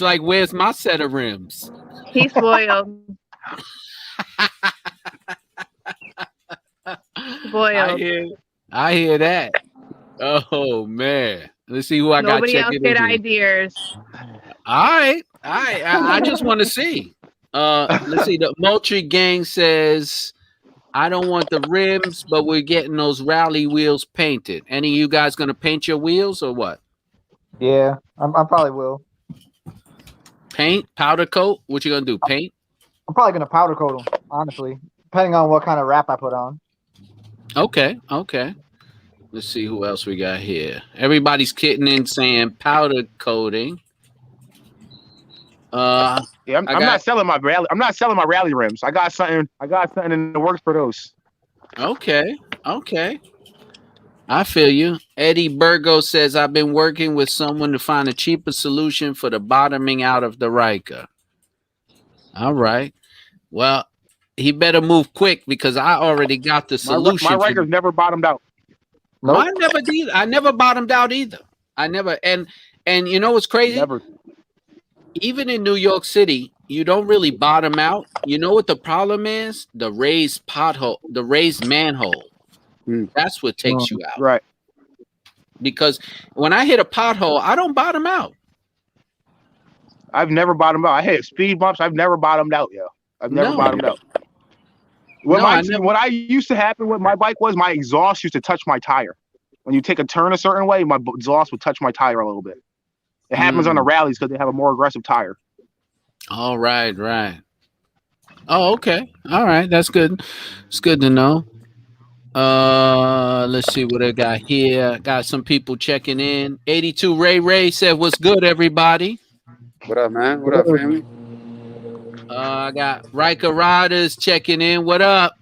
like, where's my set of rims? He's spoiled. I hear that. Oh man, let's see who I got. Nobody else get ideas. All right. I just want to see. Let's see. The Moultrie Gang says, I don't want the rims, but we're getting those rally wheels painted. Any of you guys gonna paint your wheels or what? Yeah, I probably will. Paint, powder coat. What you gonna do? Paint? I'm probably gonna powder coat them, honestly, depending on what kind of wrap I put on. Okay. Let's see who else we got here. Everybody's kidding in saying powder coating. Yeah, I I'm got not selling my rally. I'm not selling my rally rims. I got something. I got something in the works for those. okay. Okay. I feel you. Eddie Burgo says I've been working with someone to find a cheaper solution for the bottoming out of the Ryker. All right. Well, he better move quick because I already got the My solution for Riker's never bottomed out. Nope. mine. Never did. I never bottomed out either. I never. And you know what's crazy? Never. Even in New York City, you don't really bottom out. You know what the problem is? The raised pothole, the raised manhole. Hmm. That's what takes you out. Right. Because when I hit a pothole, I don't bottom out. I've never bottomed out. I hit speed bumps. I've never bottomed out, yo. I've never No. bottomed out. No, I never. What I used to happen with my bike was my exhaust used to touch my tire. When you take a turn a certain way, my exhaust would touch my tire a little bit. It happens on the rallies because they have a more aggressive tire. All right, right. Oh, okay. All right, that's good. It's good to know. Let's see what I got here. Got some people checking in. 82 Ray said, "What's good, everybody?" What up, man? What up, family? I got Riker Riders checking in. What up?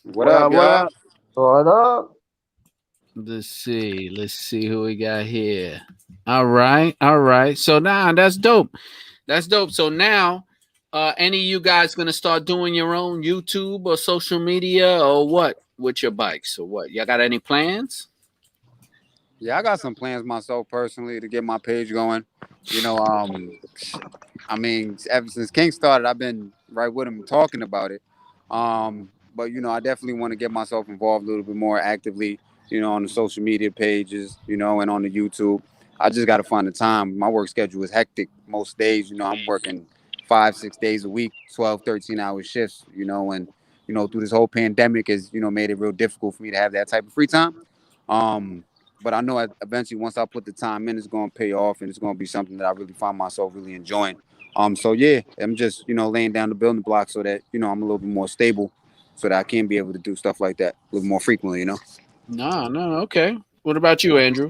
What up, What y'all? up? What up? Let's see. Let's see who we got here. All right. All right. So now that's dope. That's dope. So now, any of you guys gonna start doing your own YouTube or social media or what with your bikes or what? Y'all got any plans? Yeah, I got some plans myself personally to get my page going. You know, I mean, ever since King started, I've been right with him talking about it. But you know, I definitely want to get myself involved a little bit more actively. You know, on the social media pages. You know, and on the YouTube. I just got to find the time. My work schedule is hectic most days. You know, I'm working 5-6 days a week, 12, 13-hour shifts. You know, and you know, through this whole pandemic has made it real difficult for me to have that type of free time. But I know eventually once I put the time in, it's going to pay off and it's going to be something that I really find myself really enjoying. So yeah, I'm just, laying down the building blocks so that, I'm a little bit more stable so that I can be able to do stuff like that a little more frequently. No. Okay. What about you, Andrew?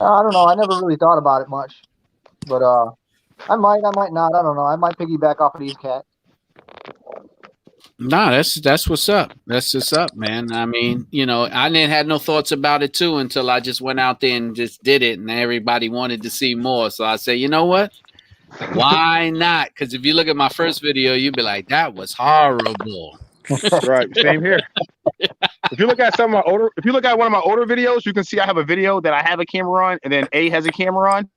I don't know. I never really thought about it much, but I might not. I don't know. I might piggyback off of these cats. Nah, that's what's up. That's what's up, man. I mean, I didn't had no thoughts about it too until I just went out there and just did it, and everybody wanted to see more. So I said, you know what? Why not? Because if you look at my first video, you'd be like, that was horrible. Right. Same here. If you look at one of my older videos, you can see I have a video that I have a camera on, and then A has a camera on.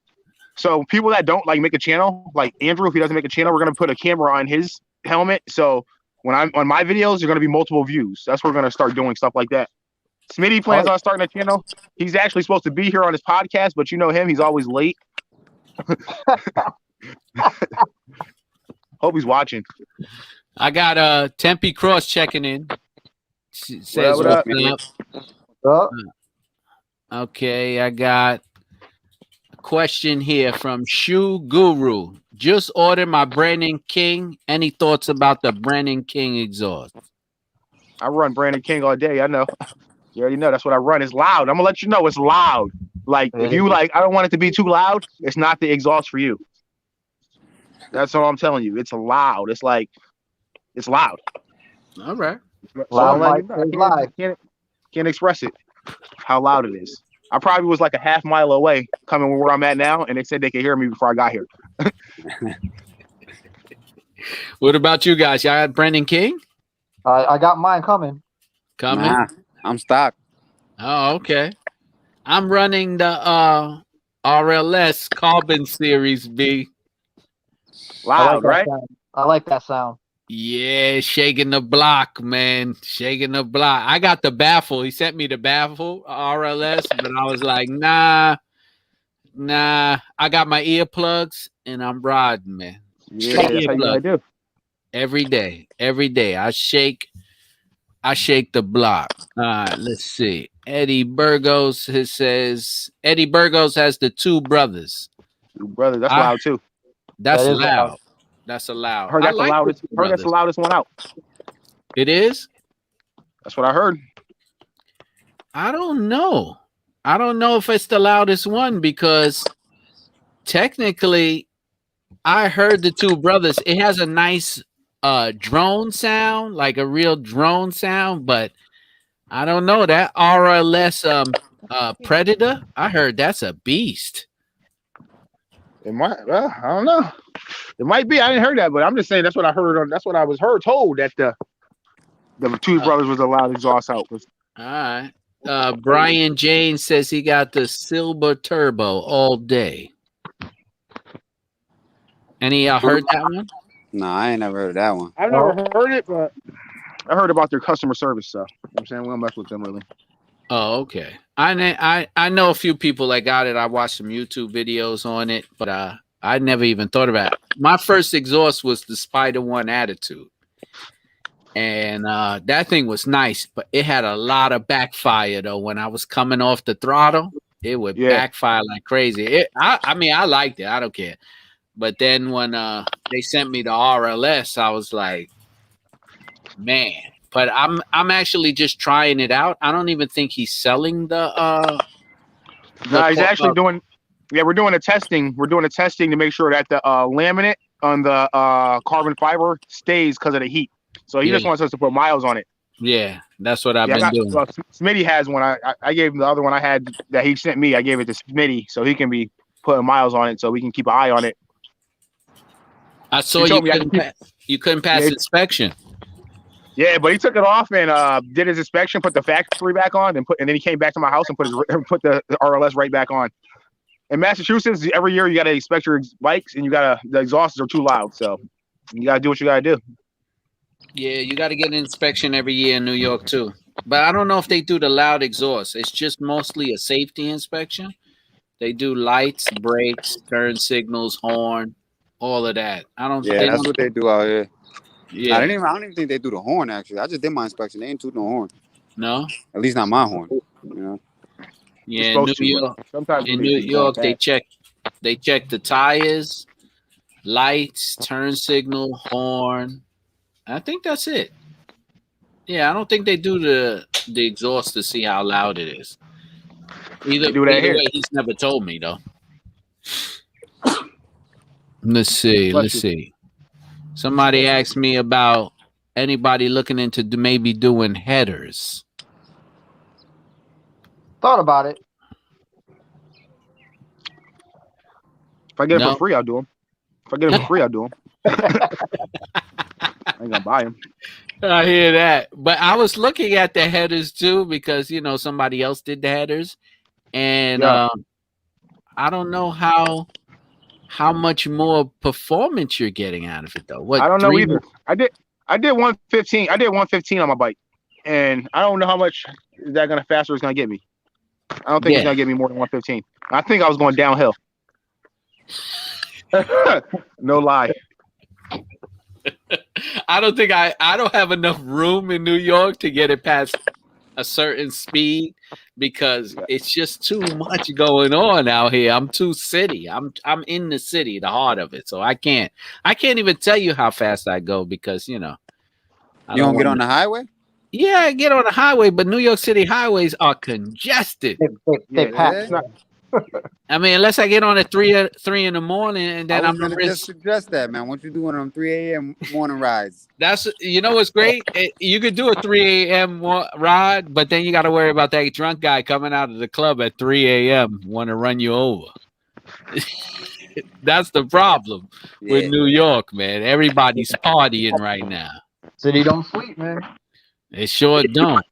So people that don't like make a channel, like Andrew, if he doesn't make a channel, we're gonna put a camera on his helmet. So when I'm on my videos, there're gonna be multiple views. That's where we're gonna start doing stuff like that. Smitty plans on starting a channel. He's actually supposed to be here on his podcast, but you know him, he's always late. Hope he's watching. I got Tempe Cross checking in. Says What up? Oh, Okay, I got a question here from Shoe Guru. Just ordered my Brandon King. Any thoughts about the Brandon King exhaust? I run Brandon King all day. I know. You already know that's what I run. It's loud. I'm gonna let you know it's loud. Like if you I don't want it to be too loud, it's not the exhaust for you. That's all I'm telling you. It's loud. It's like it's loud. All right. loud Like, mic is live. can't express it how loud it is. I probably was like a half mile away coming where I'm at now, and they said they could hear me before I got here. What about you guys? Y'all got Brandon King I got mine coming. coming? Nah, I'm stocked. Oh, okay. I'm running the RLS Carbon Series B. Loud, right? I like that sound. Yeah, shaking the block, man. Shaking the block. I got the baffle. He sent me the baffle RLS, but I was like, nah. I got my earplugs and I'm riding, man. Yeah, that's how you gotta do. Every day. I shake the block. All right, let's see. Eddie Burgos says Eddie Burgos has the two brothers. Brother, that's loud too. That's That is loud. loud. That's a loud. Heard that's the loudest. two Heard that's the brothers. loudest one out. It is? That's what I heard. I don't know. I don't know if it's the loudest one because technically I heard the two brothers. It has a nice drone sound, like a real drone sound, but I don't know that RLS Predator. I heard that's a beast. It might. Well, I don't know. It might be. I didn't hear that, but I'm just saying that's what I heard. That's what I was told that the two brothers was allowed to exhaust out. All right. Brian Jane says he got the Silver Turbo all day. Any heard that one? No, I ain't never heard of that one. I've never heard it, but I heard about their customer service stuff. You know what I'm saying we don't mess with them really. Oh, okay. I know a few people that got it. I watched some YouTube videos on it, but I never even thought about it. My first exhaust was the Spider One Attitude, and that thing was nice, but it had a lot of backfire though. When I was coming off the throttle, it would backfire like crazy. I mean, I liked it. I don't care. But then when they sent me the RLS, I was like, man. But I'm actually just trying it out. I don't even think he's selling the no, he's actually doing. Yeah, we're doing a testing. We're doing a testing to make sure that the laminate on the carbon fiber stays because of the heat. So he just wants us to put miles on it. Yeah, that's what I've been doing. Well, Smitty has one. I gave him the other one I had that he sent me. I gave it to Smitty so he can be putting miles on it so we can keep an eye on it. I saw you couldn't pass inspection. Yeah, but he took it off and did his inspection, put the factory back on, and then he came back to my house and put the RLS right back on. In Massachusetts, every year you got to inspect your bikes, and the exhausts are too loud, so you got to do what you got to do. Yeah, you got to get an inspection every year in New York too. But I don't know if they do the loud exhaust. It's just mostly a safety inspection. They do lights, brakes, turn signals, horn, all of that. I don't. Yeah, that's what they do out here. Yeah, I don't even think they do the horn. Actually, I just did my inspection. They ain't do no horn. No, at least not my horn. You know. Yeah, in New York, they check the tires, lights, turn signal, horn. I think that's it. Yeah, I don't think they do the exhaust to see how loud it is. Either way, he's never told me though. Let's see. Somebody asked me about anybody looking into maybe doing headers. Thought about it. If I get them for free, I'll do them. If I get them for free, I'll do them. I ain't gonna buy them. I hear that, but I was looking at the headers too because somebody else did the headers, and I don't know how much more performance you're getting out of it though. I don't know either. I did 115. I did 115 on my bike, and I don't know how much is that gonna faster is gonna get me. I don't think it's gonna get me more than 115. I think I was going downhill. No lie. I don't think I don't have enough room in New York to get it past a certain speed because it's just too much going on out here. I'm too city. I'm in the city, the heart of it. So I can't even tell you how fast I go because you don't get on the highway? Yeah, I get on the highway, but New York City highways are congested. They pack. I mean, unless I get on at 3 in the morning, and then I'm gonna just suggest that, man. What you do on them 3 a.m. morning rides? That's what's great. You could do a 3 a.m. ride, but then you got to worry about that drunk guy coming out of the club at 3 a.m. want to run you over. That's the problem with New York, man. Everybody's partying right now. City don't sleep, man. They sure don't.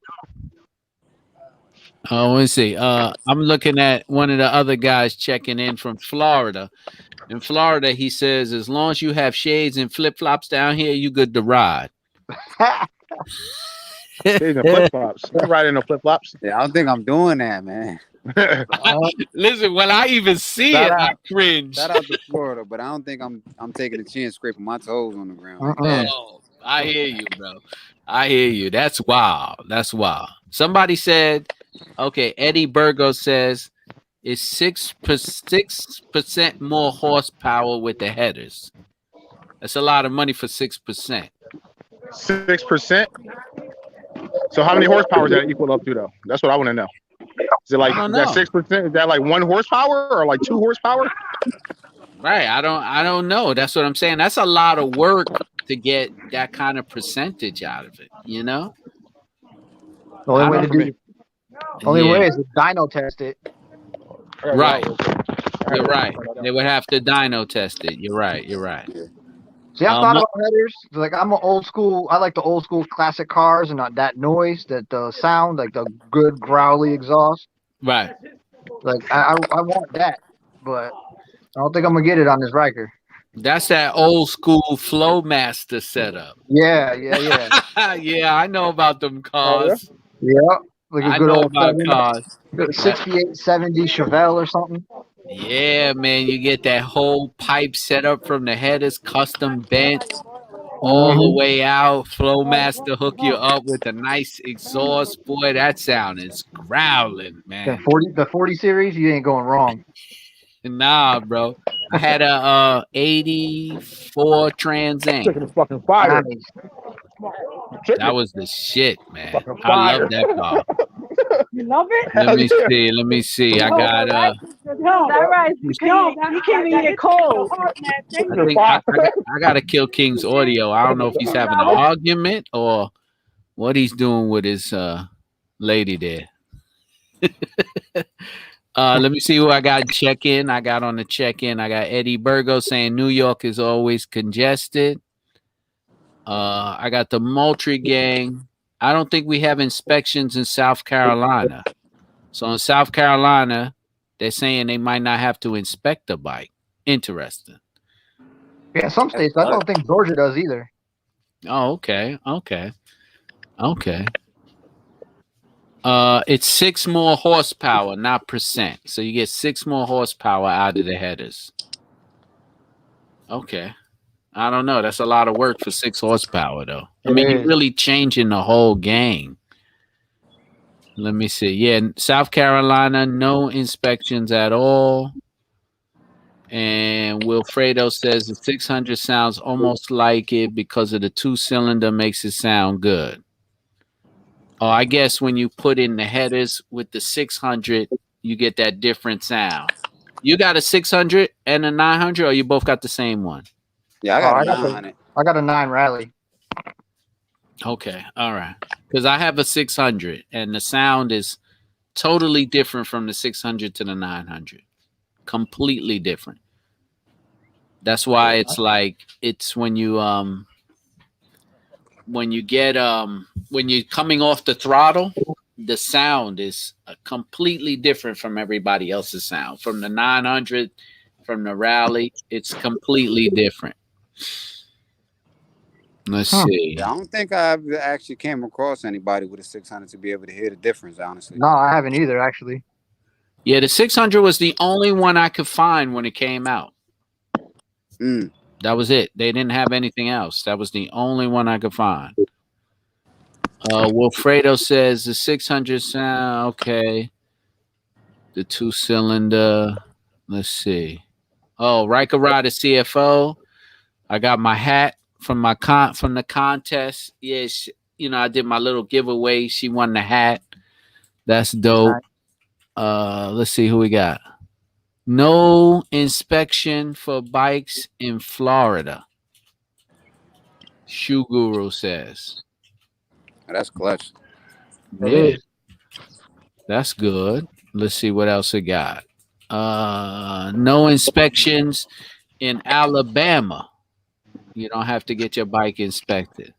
Oh, let's see. I'm looking at one of the other guys checking in from Florida. In Florida, he says, as long as you have shades and flip-flops down here, you good to ride. Shades and flip-flops. I'm riding no flip-flops. Yeah, I don't think I'm doing that, man. Listen, when I even see I cringe. Shout out to Florida, but I don't think I'm taking a chance scraping my toes on the ground. Oh, I hear you, bro. I hear you. That's wild. Somebody said, okay, Eddie Burgo says it's 6% more horsepower with the headers. That's a lot of money for 6%. 6%? So how many horsepower is that equal up to though? That's what I want to know. Is it like I don't is that know. 6%? Is that like 1 horsepower or like 2 horsepower? Right. I don't know. That's what I'm saying. That's a lot of work to get that kind of percentage out of it, you know? The only I way Not to for don't me. do only yeah, way is to dyno test it. I gotta get right. out real quick. I You're gotta right. find out. They would have to dyno test it. You're right. You're right. Yeah. See, I've thought Mo- about headers. Like I'm an old school. I like the old school classic cars and not that noise, that the sound, like the good growly exhaust. right. Like I want that, but I don't think I'm gonna get it on this Riker. That's that old school Flowmaster setup. Yeah, yeah, yeah, Yeah, I know about them Oh yeah. cars. yeah. Like a I good know old about cars. 68, 70 Chevelle or something. Yeah, man, you get that whole pipe set up from the headers, custom bent all the way out. Flowmaster hook you up with a nice exhaust. Boy, that sound is growling, The man. 40 series, you ain't going wrong. Nah, bro. I had a 84 Trans Am. Chicken is fucking fire. Nice. Chicken That was the shit, man. fucking I love fire. that car. You love it? Let Hell me yeah. see. Let me see. I got No, that right. You can't eat it cold. I think I gotta kill King's audio. I don't know if he's having an argument or what he's doing with his lady there. Let me see who I got check in. I got on the check in. I got Eddie Burgo saying New York is always congested. I got the Moultrie gang. I don't think we have inspections in South Carolina. So in South Carolina, they're saying they might not have to inspect the bike. Interesting. Yeah, some states. I don't think Georgia does either. Oh, okay. Okay. Okay. It's 6 more horsepower, not percent. So you get 6 more horsepower out of the headers. Okay. I don't know. That's a lot of work for 6 horsepower, though. I mean, you're really changing the whole game. Let me see. Yeah, South Carolina, no inspections at all. And Wilfredo says the 600 sounds almost like it because of the 2-cylinder makes it sound good. Oh, I guess when you put in the headers with the 600, you get that different sound. You got a 600 and a 900, or you both got the same one? Yeah, I got a 900. I got a 9 Rally. Okay, all right. Because I have a 600, and the sound is totally different from the 600 to the 900. Completely different. That's why it's like it's when you get when you're coming off the throttle, the sound is completely different from everybody else's sound. From the 900, from the Rally, it's completely different. Let's see. Yeah, I don't think I've actually came across anybody with a 600 to be able to hear the difference, honestly. No, I haven't either, actually. Yeah, the 600 was the only one I could find when it came out. That was it. They didn't have anything else. That was the only one I could find. Wilfredo says the 600 sound, okay. The 2-cylinder. Let's see. Oh, Riker Rider CFO. I got my hat from the contest. Yes, I did my little giveaway. She won the hat. That's dope. Let's see who we got. No inspection for bikes in Florida. Shoe Guru says. That's clutch. Yeah. That's good. Let's see what else we got. No inspections in Alabama. You don't have to get your bike inspected.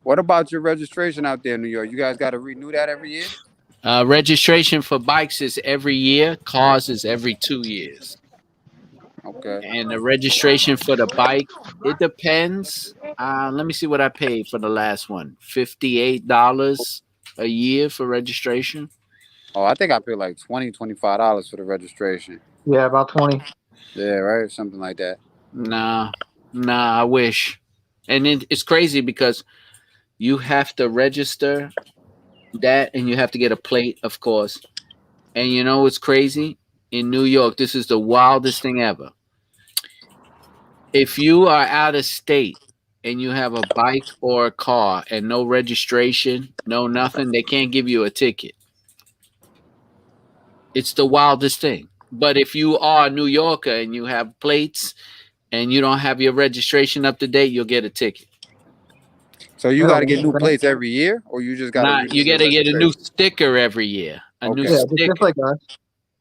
What about your registration out there in New York? You guys got to renew that every year? Registration for bikes is every year. Cars is every 2 years. Okay. And the registration for the bike, it depends. Let me see what I paid for the last one. $58 a year for registration. Oh, I think I paid like $20, $25 for the registration. Yeah, about 20. Yeah, right? Something like that. Nah, I wish. And it's crazy because you have to register that and you have to get a plate, of course. And you know what's crazy? In New York, this is the wildest thing ever. If you are out of state and you have a bike or a car and no registration, no nothing, they can't give you a ticket. It's the wildest thing. But if you are a New Yorker and you have plates and you don't have your registration up to date, you'll get a ticket. So you Yeah, got to get new plates every year, or you just got to Not renew you your got to get a new registration? sticker every year. A new Okay. yeah, sticker. just like us.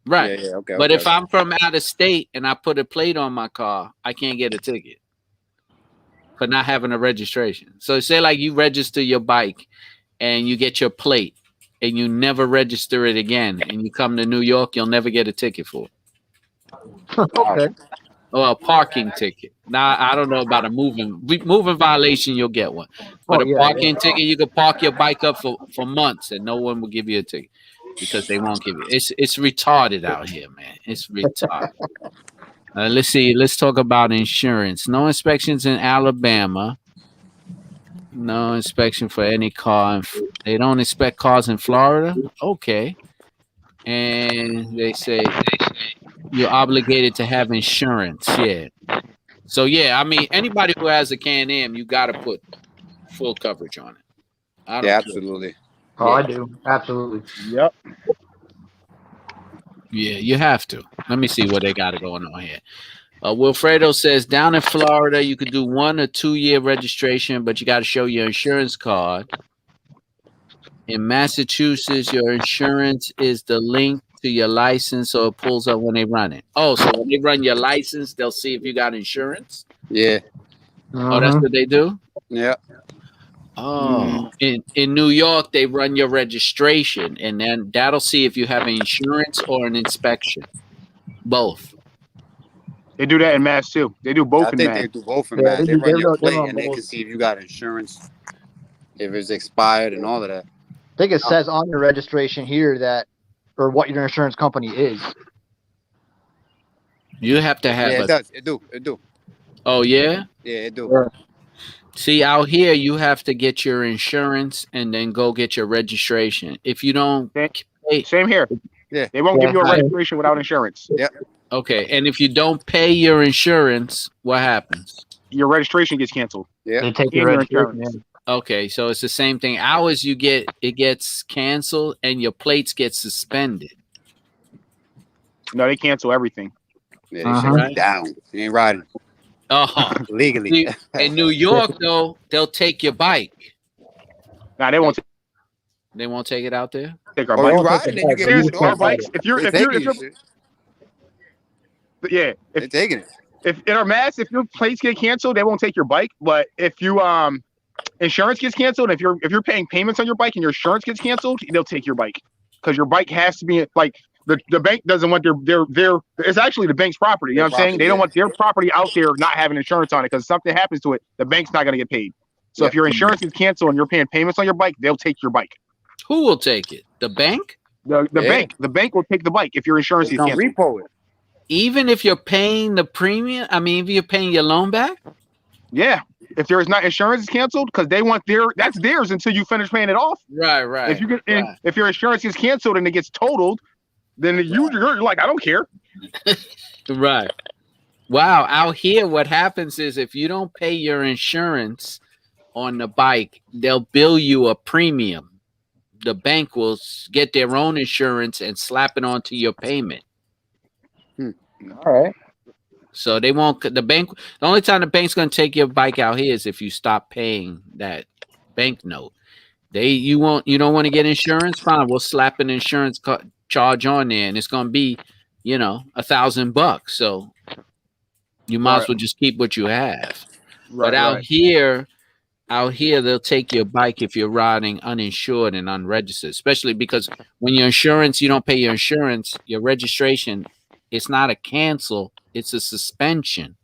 Right. Yeah, yeah, okay, But okay. if I'm from out of state and I put a plate on my car, I can't get a ticket for not having a registration. So say like you register your bike and you get your plate and you never register it again and you come to New York, you'll never get a ticket for it. Wow. Okay. Or a parking ticket. Now I don't know about a moving violation, you'll get one. But Oh a yeah, parking ticket, you could park your bike up for months and no one will give you a ticket because they won't give you. It's retarded out here, man. It's retarded. Let's see. Let's talk about insurance. No inspections in Alabama. No inspection for any car. They don't inspect cars in Florida. Okay. And they say you're obligated to have insurance. Yeah. So yeah, I mean, anybody who has a Can-Am, you got to put full coverage on it. I don't Yeah, care. absolutely. Oh, Yeah. I do. Absolutely. Yep. Yeah, you have to. Let me see what they got going on here. Wilfredo says down in Florida, you could do 1 or 2 year registration, but you got to show your insurance card. In Massachusetts, your insurance is the link to your license, so it pulls up when they run it. Oh, so when they run your license, they'll see if you got insurance. Yeah. Oh, that's what they do. Yeah. Oh, in New York, they run your registration, and then that'll see if you have insurance or an inspection. Both. They do that in Mass too. They do both I in think Mass. they do both in Yeah, Mass. They run your they plate run and they both. can see if you got insurance, if it's expired, and all of that. I think it says on your registration here that, or what your insurance company is. You have to have Yeah, a. it does. It do. It do. Oh yeah. Yeah, it do. Yeah. See, out here, you have to get your insurance and then go get your registration. If you don't pay, Same here. Yeah. They won't give you a Right. registration without insurance. okay, and if you don't pay your insurance, what happens? Your registration gets canceled. Yeah. They take And your your registration. insurance. Yeah. Okay, so it's the same thing. Ours, it gets canceled and your plates get suspended. No, they cancel everything. Yeah, they shut you down. You ain't riding Oh, legally. see, in New York, though, they'll take your bike. Nah, they won't They won't take it out there. take our Or you bikes. riding and you get There's pulled our over. bikes. If you're They if you're taking if your you're shit. yeah, They taking it. if in our Mass, if your plates get canceled, they won't take your bike. But if you insurance gets canceled, if you're paying payments on your bike and your insurance gets canceled, they'll take your bike because your bike has to be like the bank doesn't want their it's actually the bank's property. You know what I'm saying? They don't want their property out there not having insurance on it because if something happens to it, the bank's not going to get paid. So if your insurance is canceled and you're paying payments on your bike, they'll take your bike. Who will take it? The bank? The bank will take the bike if your insurance is Don't canceled. repo it. Even if you're paying the premium? I mean, if you're paying your loan back? Yeah. If there is not insurance is canceled, because they want that's theirs until you finish paying it off. Right, right. If you get if your insurance is canceled and it gets totaled, then you're like, I don't care. Right. Wow. Out here, what happens is if you don't pay your insurance on the bike, they'll bill you a premium. The bank will get their own insurance and slap it onto your payment. All right. So they won't. The only time the bank's going to take your bike out here is if you stop paying that bank note. You don't want to get insurance. Fine, we'll slap an insurance charge on there, and it's going to be, $1,000. So you might as well just keep what you have. But out here, they'll take your bike if you're riding uninsured and unregistered, especially because when your insurance, you don't pay your insurance, your registration, it's not a cancel, it's a suspension.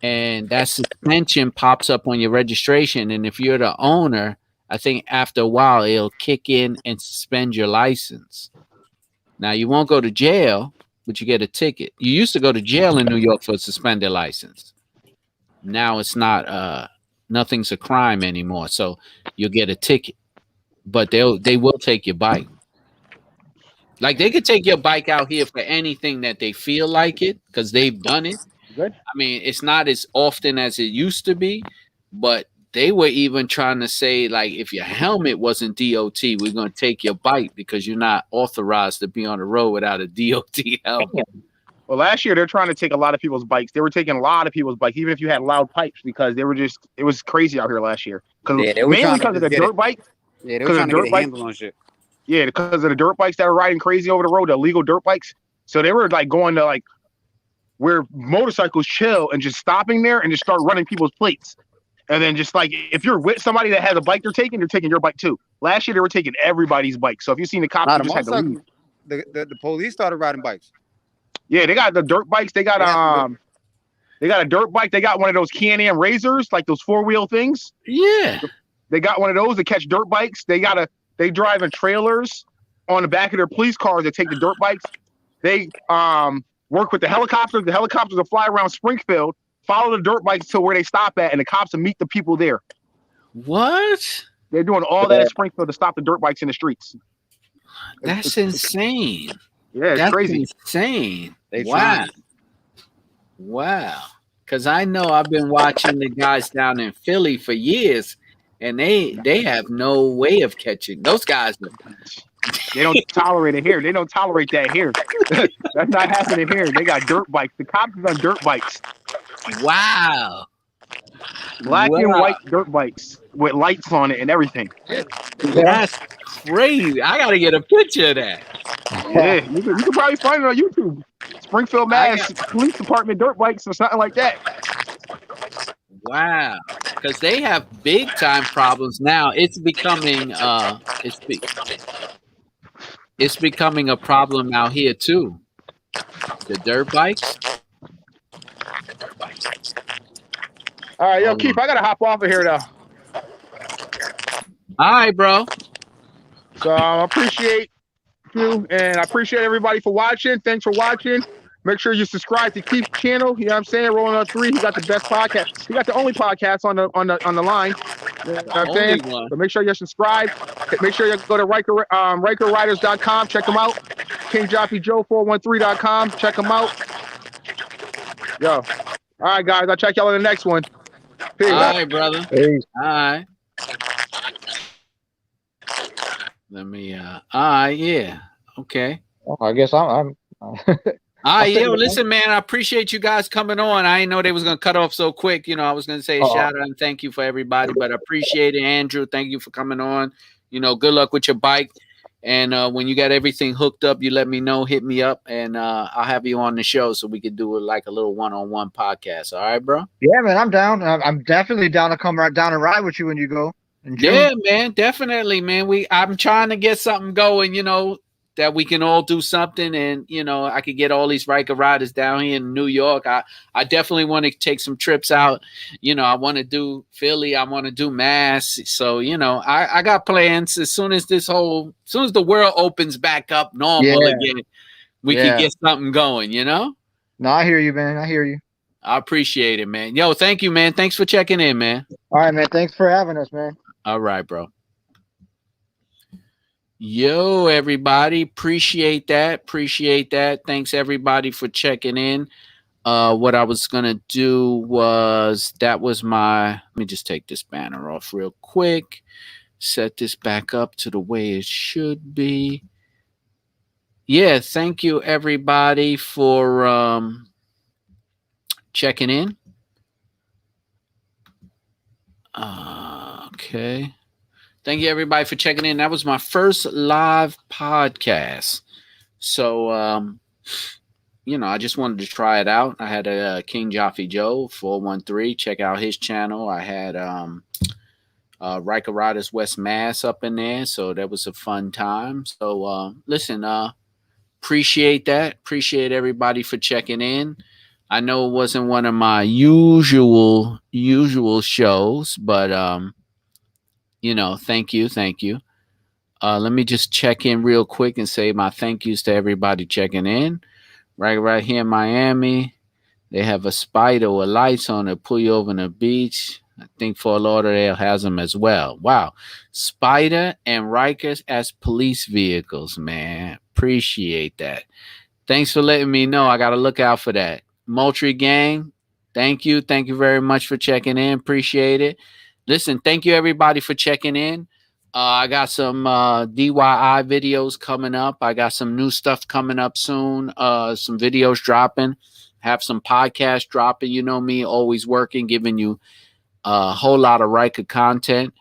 And that suspension pops up on your registration. And if you're the owner, I think after a while, it'll kick in and suspend your license. Now, you won't go to jail, but you get a ticket. You used to go to jail in New York for a suspended license. Now it's not, nothing's a crime anymore. So you'll get a ticket, but they will take your bike. Like they could take your bike out here for anything that they feel like it because they've done it. Good. I mean, it's not as often as it used to be, but they were even trying to say, like, if your helmet wasn't DOT, we're going to take your bike because you're not authorized to be on the road without a DOT helmet. Well, last year they're trying to take a lot of people's bikes. They were taking a lot of people's bikes, even if you had loud pipes, because it was crazy out here last year. Yeah, they were Mainly trying to because of the just get dirt bikes. Yeah, they were trying to get a handle on shit. Yeah, because of the dirt bikes that were riding crazy over the road, the illegal dirt bikes. So they were like going to like where motorcycles chill and just stopping there and just start running people's plates. And then just like if you're with somebody that has a bike they're taking your bike too. Last year they were taking everybody's bike. So if you seen the cops, you just had to leave. The police started riding bikes. Yeah, they got the dirt bikes. They got a dirt bike. They got one of those Can-Am Razors, like those 4-wheel things. Yeah. They got one of those to catch dirt bikes. They drive in trailers on the back of their police cars that take the dirt bikes. They work with the helicopters. The helicopters will fly around Springfield, follow the dirt bikes to where they stop at, and the cops will meet the people there. What? They're doing all that at Springfield to stop the dirt bikes in the streets. That's insane. Yeah, it's crazy. Insane. Wow. Because I know I've been watching the guys down in Philly for years, and they have no way of catching those guys. They don't tolerate it here. They don't tolerate that here. That's not happening here. They got dirt bikes. The cops is on dirt bikes. Wow. Black and white dirt bikes with lights on it and everything. That's crazy. I got to get a picture of that. Yeah, you can probably find it on YouTube. Springfield, Mass. Police Department dirt bikes or something like that. Wow. Because they have big time problems now. It's becoming it's becoming a problem out here too. The dirt bikes. All right, yo, Keith, I gotta hop off of here though. All right, bro. So I appreciate you, and I appreciate everybody for watching. Thanks for watching. Make sure you subscribe to Keith's channel. You know what I'm saying? Rolling on 3. He got the best podcast. He got the only podcast on the line. You know what I'm saying? So make sure you subscribe. Make sure you go to RykerRiders.com. Check them out. KingJoffyJoe413.com. Check them out. Yo. All right, guys. I'll check y'all in the next one. Peace. All right, brother. Peace. All right. Let me all right, yeah. Okay. Well, I guess I'm All right, yo, listen, man, I appreciate you guys coming on. I didn't know they was going to cut off so quick. You know, I was going to say a shout out and thank you for everybody, but I appreciate it, Andrew. Thank you for coming on. You know, good luck with your bike. And when you got everything hooked up, you let me know, hit me up, and I'll have you on the show so we could do like a little one-on-one podcast. All right, bro? Yeah, man, I'm down. I'm definitely down to come right down and ride with you when you go. Yeah, man, definitely, man. I'm trying to get something going, you know, that we can all do something, and you know, I could get all these Ryker riders down here in New York. I definitely want to take some trips out. You know, I want to do Philly, I want to do Mass. So, you know, I got plans. As soon as the world opens back up normal again, we can get something going, you know? No, I hear you, man. I hear you. I appreciate it, man. Yo, thank you, man. Thanks for checking in, man. All right, man. Thanks for having us, man. All right, bro. Yo, everybody. Appreciate that. Appreciate that. Thanks, everybody, for checking in. What I was going to do was, let me just take this banner off real quick. Set this back up to the way it should be. Yeah, thank you, everybody, for checking in. Okay. Thank you, everybody, for checking in. That was my first live podcast. So, you know, I just wanted to try it out. I had a King Joffy Joe 413. Check out his channel. I had Ryker Riders West Mass up in there. So that was a fun time. So, listen, appreciate that. Appreciate everybody for checking in. I know it wasn't one of my usual shows, but you know, thank you. Let me just check in real quick and say my thank yous to everybody checking in. Right here in Miami, they have a spider with lights on it, pull you over on the beach. I think Fort Lauderdale has them as well. Wow. Spider and Rikers as police vehicles, man. Appreciate that. Thanks for letting me know. I got to look out for that. Moultrie Gang, Thank you. Thank you very much for checking in. Appreciate it. Listen, thank you everybody for checking in. I got some DIY videos coming up. I got some new stuff coming up soon. Some videos dropping. Have some podcasts dropping. You know me, always working, giving you a whole lot of Ryker content.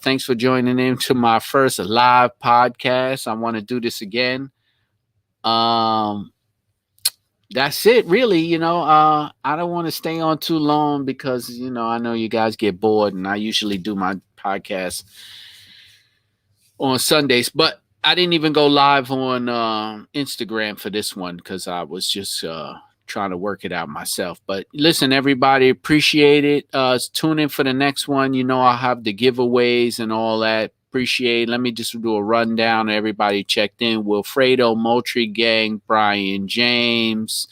Thanks for joining in to my first live podcast. I want to do this again. That's it, really. I don't want to stay on too long because, I know you guys get bored and I usually do my podcast on Sundays, but I didn't even go live on Instagram for this one because I was just trying to work it out myself. But listen, everybody, appreciate it. Tune in for the next one. I'll have the giveaways and all that. Appreciate it. Let me just do a rundown. Everybody checked in. Wilfredo, Moultrie Gang, Brian James,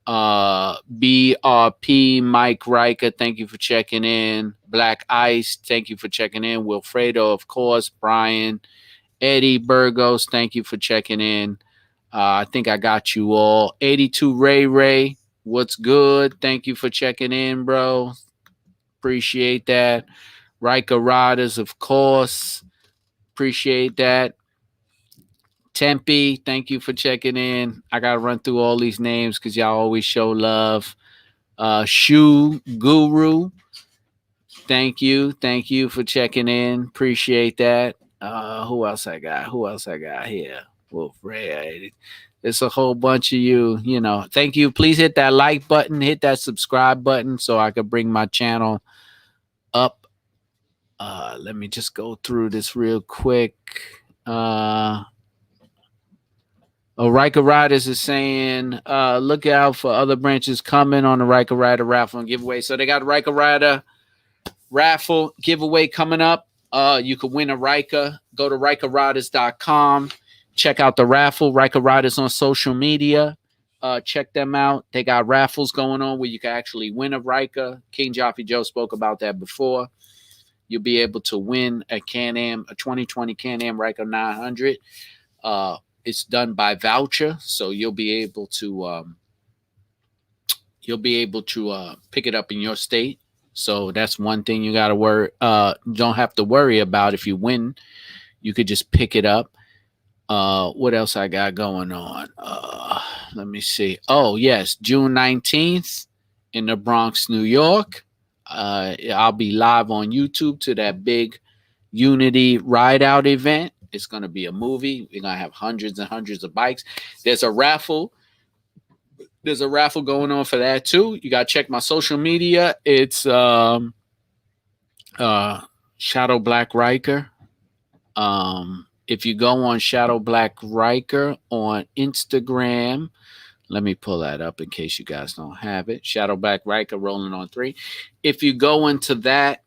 BRP, Mike Ryker, thank you for checking in. Black Ice, thank you for checking in. Wilfredo, of course. Brian, Eddie Burgos, thank you for checking in. I think I got you all. 82 Ray, what's good? Thank you for checking in, bro. Appreciate that. Ryker Riders, of course. Appreciate that. Tempe, thank you for checking in. I got to run through all these names because y'all always show love. Shoe Guru, thank you. Thank you for checking in. Appreciate that. Who else I got here? Wolf Ray. It's a whole bunch of you. Thank you. Please hit that like button, hit that subscribe button so I could bring my channel up. Let me just go through this real quick. Ryker Riders is saying, look out for other branches coming on the Ryker Rider raffle and giveaway. So they got a Ryker Rider raffle giveaway coming up. You could win a Ryker. Go to RykerRiders.com. Check out the raffle. Ryker Riders on social media. Check them out. They got raffles going on where you can actually win a Ryker. King Jaffe Joe spoke about that before. You'll be able to win a Can-Am, a 2020 Can-Am Ryker 900. It's done by voucher, so you'll be able to pick it up in your state. So that's one thing you got to worry. Don't have to worry about if you win. You could just pick it up. What else I got going on? Let me see. Oh yes, June 19th in the Bronx, New York. I'll be live on YouTube to that big Unity ride out event. It's going to be a movie. We're going to have hundreds and hundreds of bikes. There's a raffle. There's a raffle going on for that too. You got to check my social media. It's Shadow Black Ryker. If you go on Shadow Black Ryker on Instagram, let me pull that up in case you guys don't have it. Shadow Black Ryker rolling on 3. If you go into that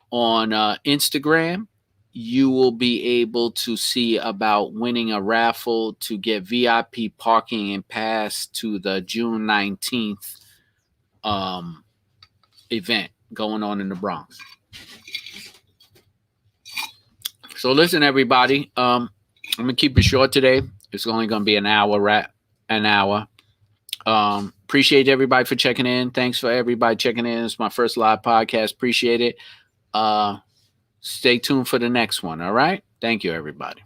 on Instagram, you will be able to see about winning a raffle to get VIP parking and pass to the June 19th event going on in the Bronx. So listen, everybody, I'm going to keep it short today. It's only going to be an hour. Appreciate everybody for checking in. Thanks for everybody checking in. It's my first live podcast. Appreciate it. Stay tuned for the next one. All right. Thank you, everybody.